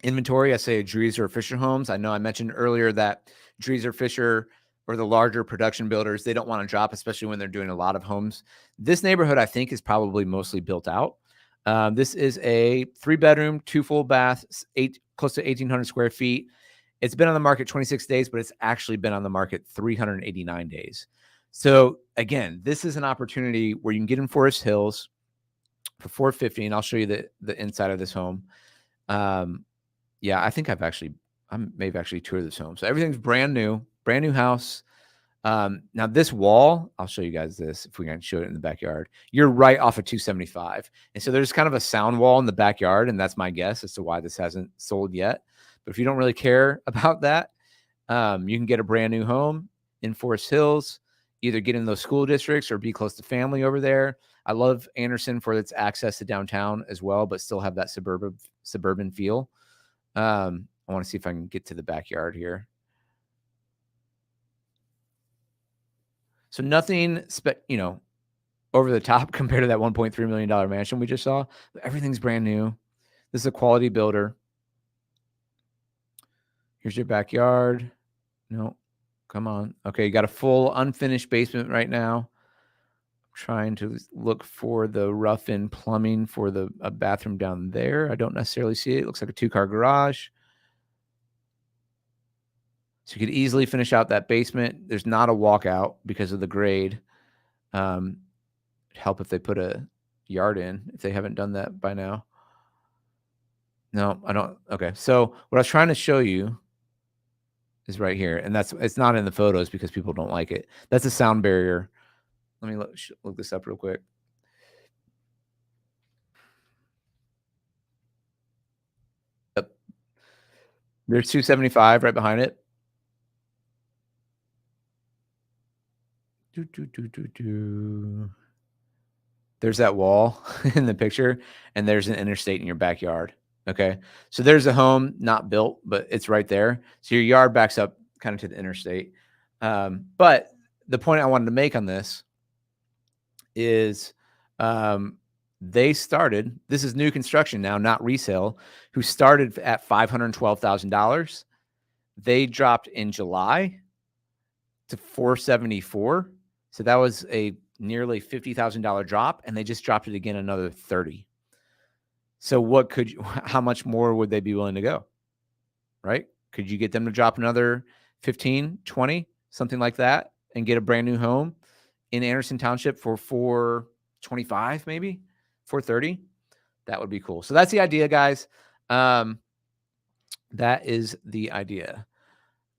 inventory as, say, Drees or Fisher Homes. I know I mentioned earlier that Drees or Fisher or the larger production builders, they don't want to drop, especially when they're doing a lot of homes. This neighborhood, I think, is probably mostly built out. This is a 3-bedroom, 2 full baths, close to 1,800 square feet. It's been on the market 26 days, but it's actually been on the market 389 days. So again, this is an opportunity where you can get in Forest Hills for $450, and I'll show you the inside of this home. Yeah, I think I may have actually toured this home. So everything's brand new house. Now this wall, I'll show you guys this if we can show it in the backyard. You're right off of 275. And so there's kind of a sound wall in the backyard, and that's my guess as to why this hasn't sold yet. But if you don't really care about that, you can get a brand new home in Forest Hills, either get in those school districts or be close to family over there. I love Anderson for its access to downtown as well, but still have that suburban feel. I want to see if I can get to the backyard here. So nothing, over the top compared to that $1.3 million mansion we just saw. But everything's brand new. This is a quality builder. Here's your backyard. No, come on. Okay, you got a full unfinished basement right now. I'm trying to look for the rough-in plumbing for a bathroom down there. I don't necessarily see it. It looks like a 2-car garage. So you could easily finish out that basement. There's not a walkout because of the grade. It'd help if they put a yard in, if they haven't done that by now. No, I don't. Okay. So what I was trying to show you is right here. And it's not in the photos because people don't like it. That's a sound barrier. Let me look this up real quick. Yep. There's 275 right behind it. There's that wall in the picture, and there's an interstate in your backyard. Okay. So there's a home not built, but it's right there. So your yard backs up kind of to the interstate. But the point I wanted to make on this is this is new construction now, not resale, who started at $512,000. They dropped in July to 474. So that was a nearly $50,000 drop, and they just dropped it again another 30. So how much more would they be willing to go? Right? Could you get them to drop another 15, 20, something like that, and get a brand new home in Anderson Township for 425, maybe 430? That would be cool. So that's the idea, guys. That is the idea.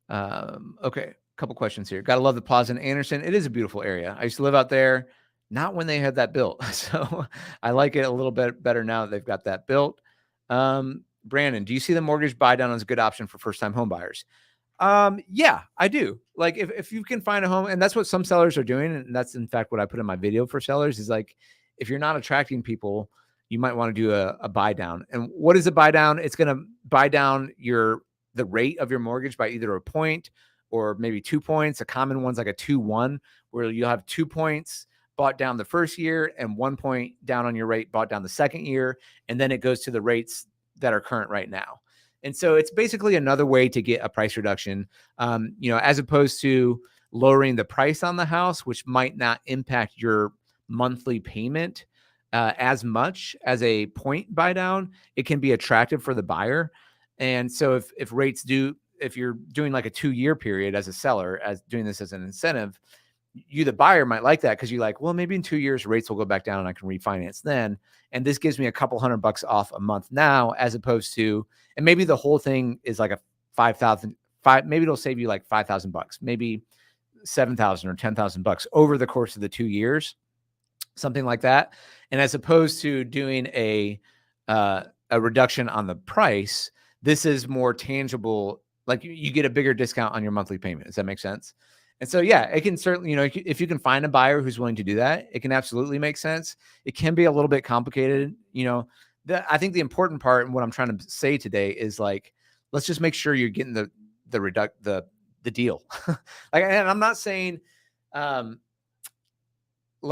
Okay. Couple questions here. Gotta love the plaza in Anderson. It is a beautiful area. I used to live out there, not when they had that built. So I like it a little bit better now that they've got that built. Brandon, do you see the mortgage buy down as a good option for first-time home buyers? Yeah, I do. Like if you can find a home, and that's what some sellers are doing, and that's in fact what I put in my video for sellers, is like, if you're not attracting people, you might want to do a buy down. And what is a buy down? It's going to buy down the rate of your mortgage by either a point or maybe 2 points. A common one's like a 2-1, where you'll have 2 points bought down the first year and 1 point down on your rate bought down the second year. And then it goes to the rates that are current right now. And so it's basically another way to get a price reduction, as opposed to lowering the price on the house, which might not impact your monthly payment as much as a point buy down. It can be attractive for the buyer. And so if you're doing like a 2-year period as a seller, as doing this as an incentive, you, the buyer, might like that because you're like, well, maybe in 2 years rates will go back down and I can refinance then. And this gives me a couple $100 off a month now, as opposed to, and maybe the whole thing is like maybe it'll save you like $5,000, maybe 7,000 or 10,000 bucks over the course of the 2 years, something like that. And as opposed to doing a reduction on the price, this is more tangible. Like you get a bigger discount on your monthly payment. Does that make sense? And so, yeah, it can certainly, if you can find a buyer who's willing to do that, it can absolutely make sense. It can be a little bit complicated. I think the important part and what I'm trying to say today is like, let's just make sure you're getting the deal. Like, and I'm not saying, let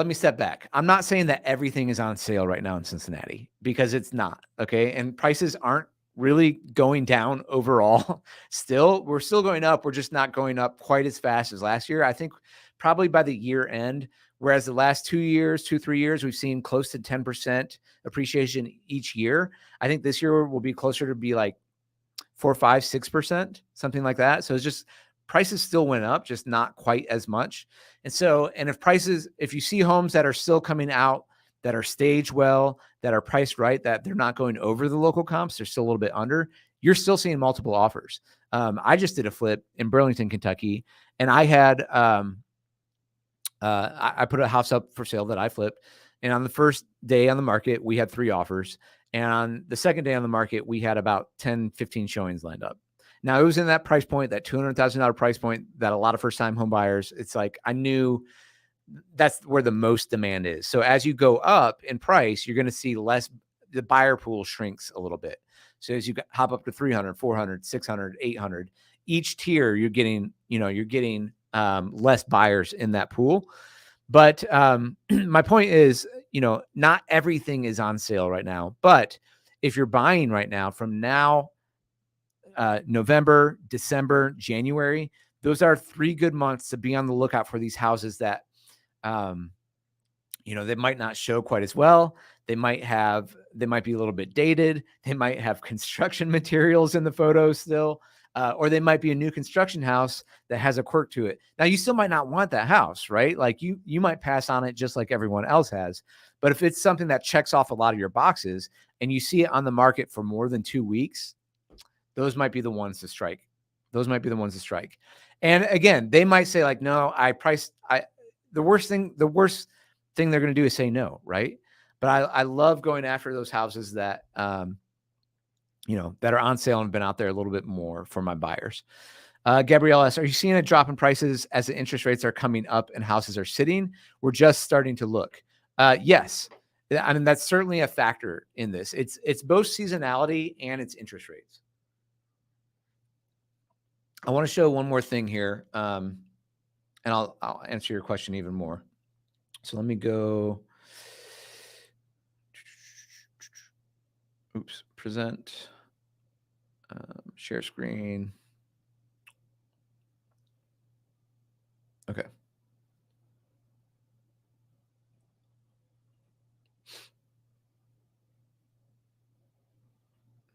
me step back. I'm not saying that everything is on sale right now in Cincinnati, because it's not. Okay. And prices aren't really going down overall. We're still going up. We're just not going up quite as fast as last year. I think probably by the year end, whereas the last 3 years, we've seen close to 10% appreciation each year. I think this year will be closer to be like 4, 5, 6%, something like that. So it's just, prices still went up, just not quite as much. And if you see homes that are still coming out, that are staged well, that are priced right, that they're not going over the local comps, they're still a little bit under, you're still seeing multiple offers. I just did a flip in Burlington, Kentucky, and I had, I put a house up for sale that I flipped. And on the first day on the market, we had 3 offers. And on the second day on the market, we had about 10, 15 showings lined up. Now, it was in that price point, that $200,000 price point that a lot of first-time home buyers, it's like, I knew that's where the most demand is. So as you go up in price, you're going to see the buyer pool shrinks a little bit. So as you hop up to 300, 400, 600, 800, each tier, you're getting less buyers in that pool. But my point is, not everything is on sale right now. But if you're buying right now, from now, November, December, January, those are 3 good months to be on the lookout for these houses that, they might not show quite as well. They might be a little bit dated. They might have construction materials in the photos still. Or they might be a new construction house that has a quirk to it. Now, you still might not want that house, right? Like you might pass on it just like everyone else has. But if it's something that checks off a lot of your boxes and you see it on the market for more than 2 weeks, those might be the ones to strike. Those might be the ones to strike. And again, they might say like, no, the worst thing they're going to do is say no, right? But I love going after those houses that, that are on sale and have been out there a little bit more for my buyers. Gabrielle asks, are you seeing a drop in prices as the interest rates are coming up and houses are sitting? We're just starting to look. Yes. I mean, that's certainly a factor in this. It's both seasonality and it's interest rates. I want to show one more thing here, and I'll answer your question even more. So let me go. Oops, present, share screen. Okay.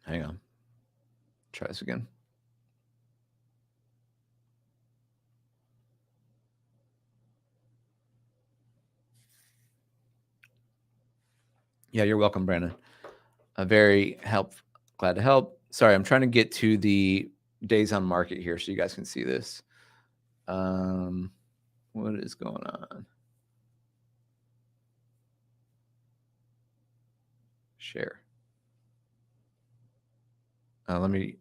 Hang on. Try this again. Yeah, you're welcome, Brandon. Very glad to help. Sorry, I'm trying to get to the days on market here so you guys can see this. What is going on? Share. Let me.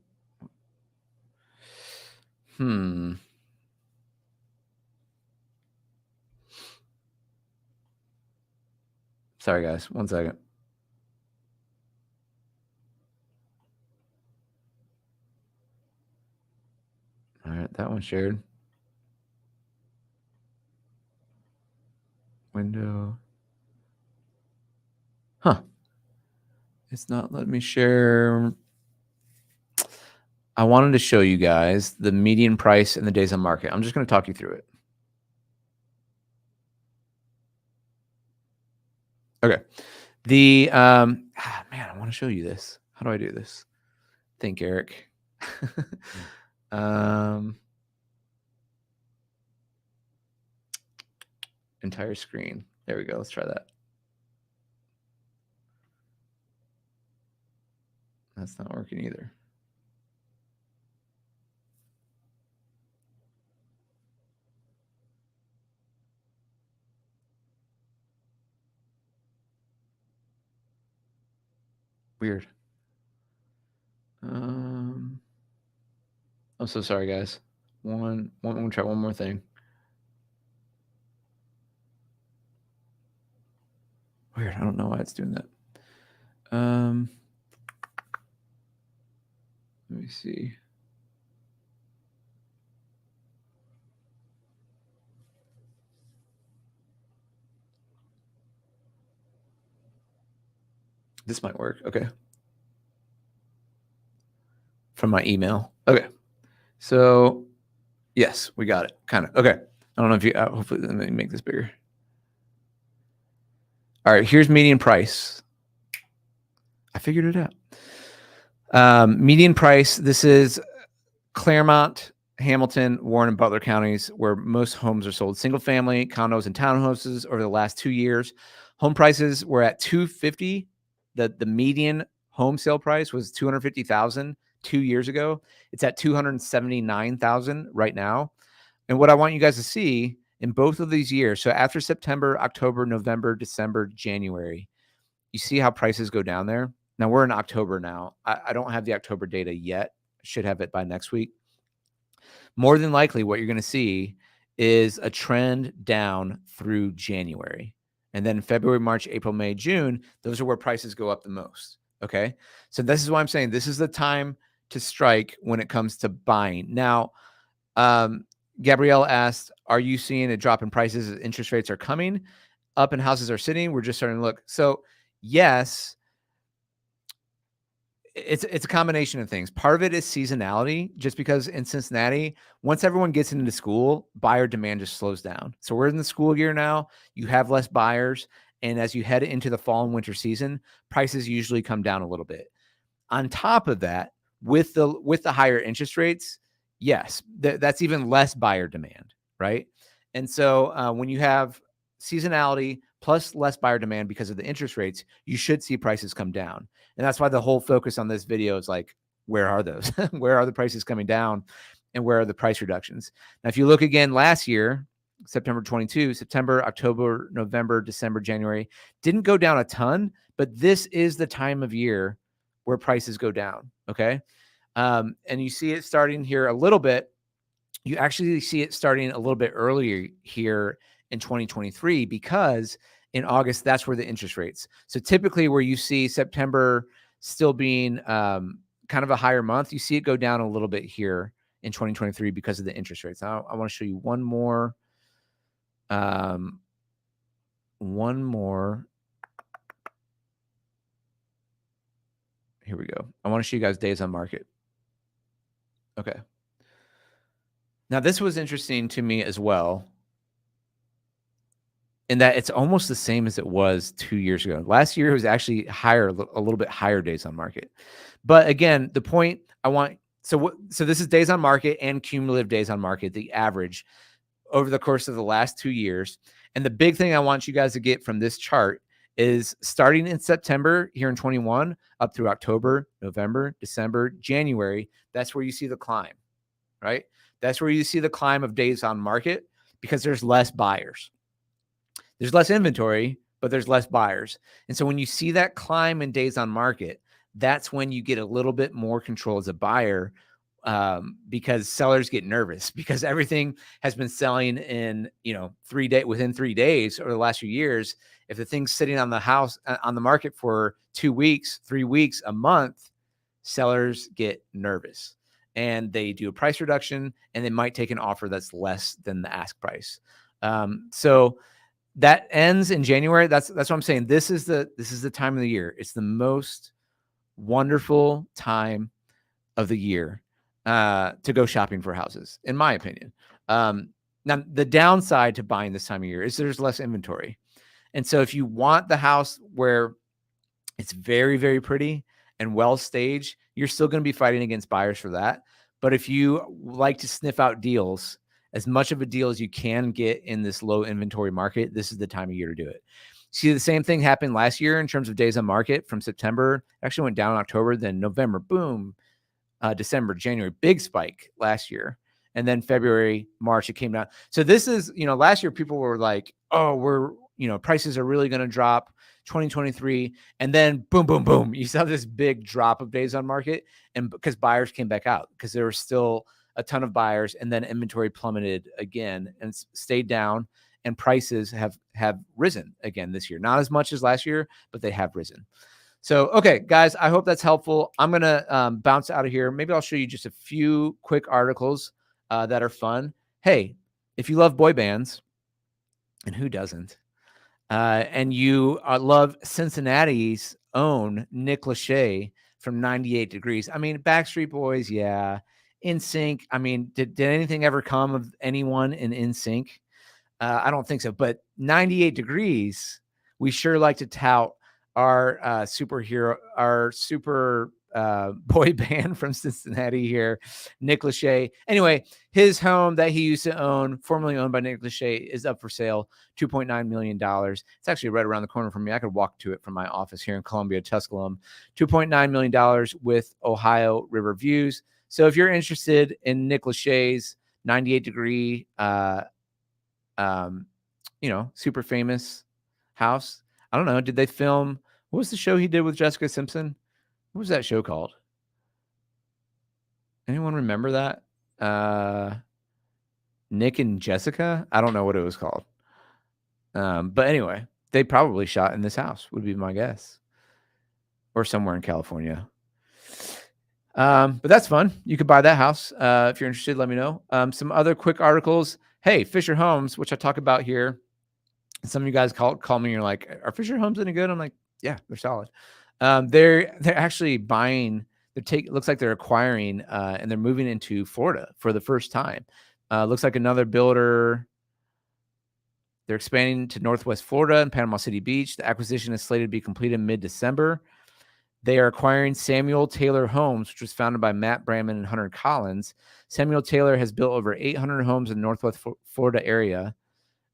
Sorry, guys. 1 second. All right, that one shared. Window. Huh. It's not letting me share. I wanted to show you guys the median price and the days on market. I'm just going to talk you through it. Okay. The man, I want to show you this. How do I do this? Think, Eric. Entire screen. There we go. Let's try that. That's not working either. Weird. I'm so sorry, guys. One, try one more thing. Weird. I don't know why it's doing that. Let me see. This might work. Okay. From my email. Okay. So yes, we got it. Kind of. Okay. I don't know if you, hopefully let me make this bigger. All right. Here's median price. I figured it out. Median price. This is Claremont, Hamilton, Warren, and Butler counties where most homes are sold. Single family, condos, and townhouses over the last 2 years. Home prices were at $250,000. The median home sale price was $250,000 2 years ago. It's at $279,000 right now. And what I want you guys to see in both of these years, so after September, October, November, December, January, you see how prices go down there. Now we're in October now. I don't have the October data yet. Should have it by next week. More than likely, what you're going to see is a trend down through January. And then February, March, April, May, June, those are where prices go up the most. Okay. So this is why I'm saying this is the time to strike when it comes to buying. Now, Gabrielle asked, are you seeing a drop in prices as interest rates are coming up and houses are sitting? We're just starting to look. So yes, it's a combination of things. Part of it is seasonality, just because in Cincinnati, once everyone gets into school, buyer demand just slows down. So we're in the school year now. You have less buyers. And as you head into the fall and winter season, prices usually come down a little bit. On top of that, with the higher interest rates, yes, that's even less buyer demand, right? And so when you have seasonality plus less buyer demand because of the interest rates, you should see prices come down. And that's why the whole focus on this video is like, where are those? Where are the prices coming down? And where are the price reductions? Now, if you look again last year, September 22, September, October, November, December, January, didn't go down a ton, but this is the time of year where prices go down. Okay. And you see it starting here a little bit. You actually see it starting a little bit earlier here in 2023, because in August, that's where the interest rates. So typically where you see September still being kind of a higher month, you see it go down a little bit here in 2023 because of the interest rates. Now I want to show you one more. Here we go. I want to show you guys days on market. Okay. Now this was interesting to me as well, in that it's almost the same as it was 2 years ago. Last year it was actually higher, a little bit higher days on market. But again, the point I want, so this is days on market and cumulative days on market, the average over the course of the last 2 years. And the big thing I want you guys to get from this chart is starting in September here in 21 up through October, November, December, January, that's where you see the climb, right? That's where you see the climb of days on market, because there's less buyers. There's less inventory, but there's less buyers. And so when you see that climb in days on market, that's when you get a little bit more control as a buyer, because sellers get nervous, because everything has been selling in, within 3 days over the last few years. If the thing's sitting on the market for 2 weeks, 3 weeks, a month, sellers get nervous and they do a price reduction, and they might take an offer that's less than the ask price. So that ends in January. That's what I'm saying. This is the time of the year. It's the most wonderful time of the year to go shopping for houses, in my opinion. Now, the downside to buying this time of year is there's less inventory. And so if you want the house where it's very, very pretty and well staged, you're still going to be fighting against buyers for that. But if you like to sniff out deals, as much of a deal as you can get in this low inventory market, this is the time of year to do it. See, the same thing happened last year in terms of days on market. From September, actually went down in October, then November, boom, December, January, big spike last year. And then February, March, it came down. So this is, last year people were like, oh, prices are really going to drop 2023. And then boom, boom, boom. You saw this big drop of days on market. And because buyers came back out, because there were still a ton of buyers, and then inventory plummeted again and stayed down, and prices have risen again this year. Not as much as last year, but they have risen. So, okay, guys, I hope that's helpful. I'm going to bounce out of here. Maybe I'll show you just a few quick articles that are fun. Hey, if you love boy bands, and who doesn't, and you love Cincinnati's own Nick Lachey from 98 Degrees. I mean, Backstreet Boys, yeah. NSYNC, I mean, did anything ever come of anyone in NSYNC? I don't think so. But 98 Degrees, we sure like to tout our super boy band from Cincinnati here, Nick Lachey. Anyway, his home that he used to own, formerly owned by Nick Lachey, is up for sale, $2.9 million. It's actually right around the corner from me. I could walk to it from my office here in Columbia, Tusculum. $2.9 million with Ohio River views. So if you're interested in Nick Lachey's 98 Degree, super famous house, I don't know. Did they film? What was the show he did with Jessica Simpson? What was that show called? Anyone remember that? Nick and Jessica? I don't know what it was called. But anyway, they probably shot in this house, would be my guess. Or somewhere in California. But that's fun. You could buy that house. If you're interested, let me know. Some other quick articles. Hey, Fisher Homes, which I talk about here. Some of you guys call me and you're like, are Fisher Homes any good? I'm like, yeah, they're solid. They're actually buying, looks like they're acquiring, and they're moving into Florida for the first time. Looks like another builder. They're expanding to Northwest Florida and Panama City Beach. The acquisition is slated to be completed mid-December. They are acquiring Samuel Taylor Homes, which was founded by Matt Bramman and Hunter Collins. Samuel Taylor has built over 800 homes in the Northwest Florida area,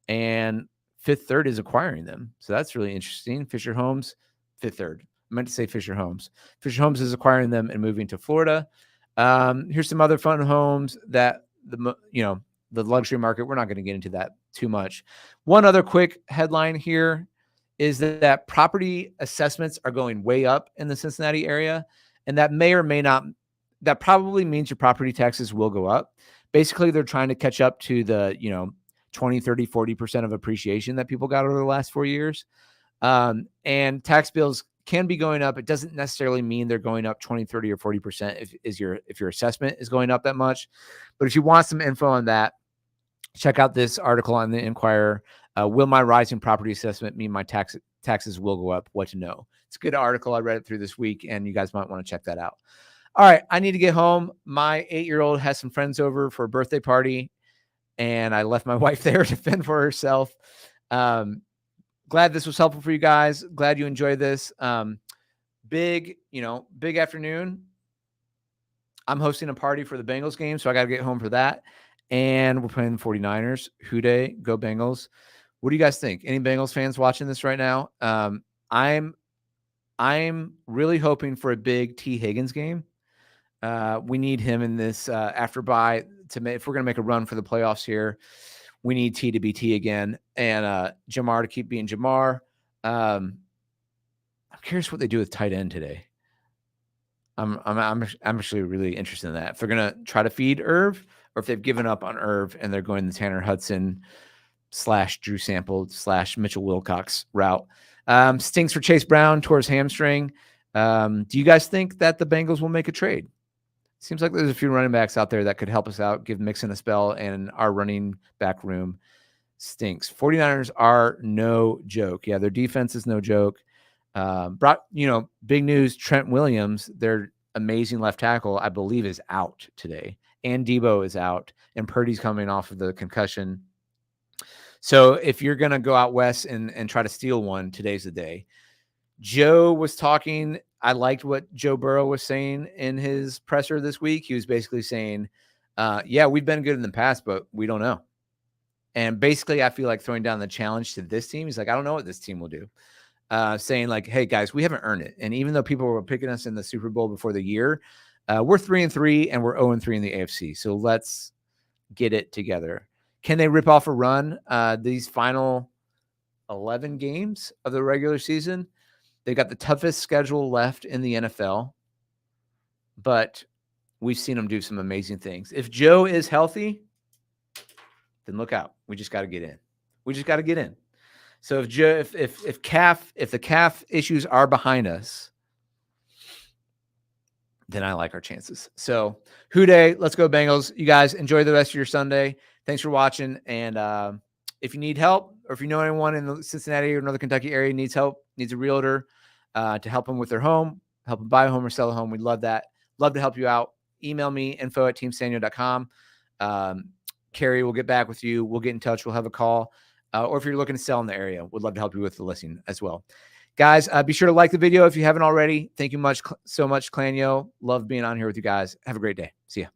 and Fifth Third is acquiring them. So that's really interesting. Fisher Homes, Fifth Third. I meant to say Fisher Homes. Fisher Homes is acquiring them and moving to Florida. Here's some other fun homes that the luxury market. We're not going to get into that too much. One other quick headline here is that property assessments are going way up in the Cincinnati area, and that may or may not. That probably means your property taxes will go up. Basically, they're trying to catch up to the 20, 30, 40% of appreciation that people got over the last 4 years. And tax bills can be going up. It doesn't necessarily mean they're going up 20, 30, or 40% if your assessment is going up that much. But if you want some info on that, check out this article on the Inquirer. Will my rising property assessment mean my taxes will go up? What to know. It's a good article. I read it through this week, and you guys might want to check that out. All right, I need to get home. My 8-year-old has some friends over for a birthday party, and I left my wife there to fend for herself. Glad this was helpful for you guys. Glad you enjoyed this. Big afternoon. I'm hosting a party for the Bengals game, so I got to get home for that. And we're playing the 49ers. Houday, go Bengals. What do you guys think? Any Bengals fans watching this right now? I'm really hoping for a big T. Higgins game. We need him in this after bye if we're going to make a run for the playoffs here. We need T to be T again, and Jamar to keep being Jamar. I'm curious what they do with tight end today. I'm actually really interested in that. If they're going to try to feed Irv, or if they've given up on Irv and they're going the Tanner Hudson / Drew Sample / Mitchell Wilcox route. Stinks for Chase Brown towards hamstring. Do you guys think that the Bengals will make a trade? Seems like there's a few running backs out there that could help us out, give Mixon a spell, and our running back room stinks. 49ers are no joke. Yeah, their defense is no joke. Big news, Trent Williams, their amazing left tackle, I believe, is out today. And Debo is out, and Purdy's coming off of the concussion. So if you're going to go out west and try to steal one, today's the day. Joe was talking. I liked what Joe Burrow was saying in his presser this week. He was basically saying, yeah, we've been good in the past, but we don't know. And basically, I feel like throwing down the challenge to this team. He's like, I don't know what this team will do. Saying like, hey, guys, we haven't earned it. And even though people were picking us in the Super Bowl before the year, we're 3-3 and we're 0-3 in the AFC. So let's get it together. Can they rip off a run these final 11 games of the regular season? They got the toughest schedule left in the NFL, but we've seen them do some amazing things. If Joe is healthy, then look out. We just got to get in. We just got to get in. So if the calf issues are behind us, then I like our chances. So Houday, let's go Bengals. You guys enjoy the rest of your Sunday. Thanks for watching. And if you need help, or if you know anyone in the Cincinnati or Northern Kentucky area needs help, needs a realtor to help them with their home, help them buy a home or sell a home, we'd love that. Love to help you out. Email me, info@teamsanyo.com. Carrie will get back with you. We'll get in touch. We'll have a call. Or if you're looking to sell in the area, we'd love to help you with the listing as well. Guys, be sure to like the video if you haven't already. Thank you so much, Clanyo. Love being on here with you guys. Have a great day. See ya.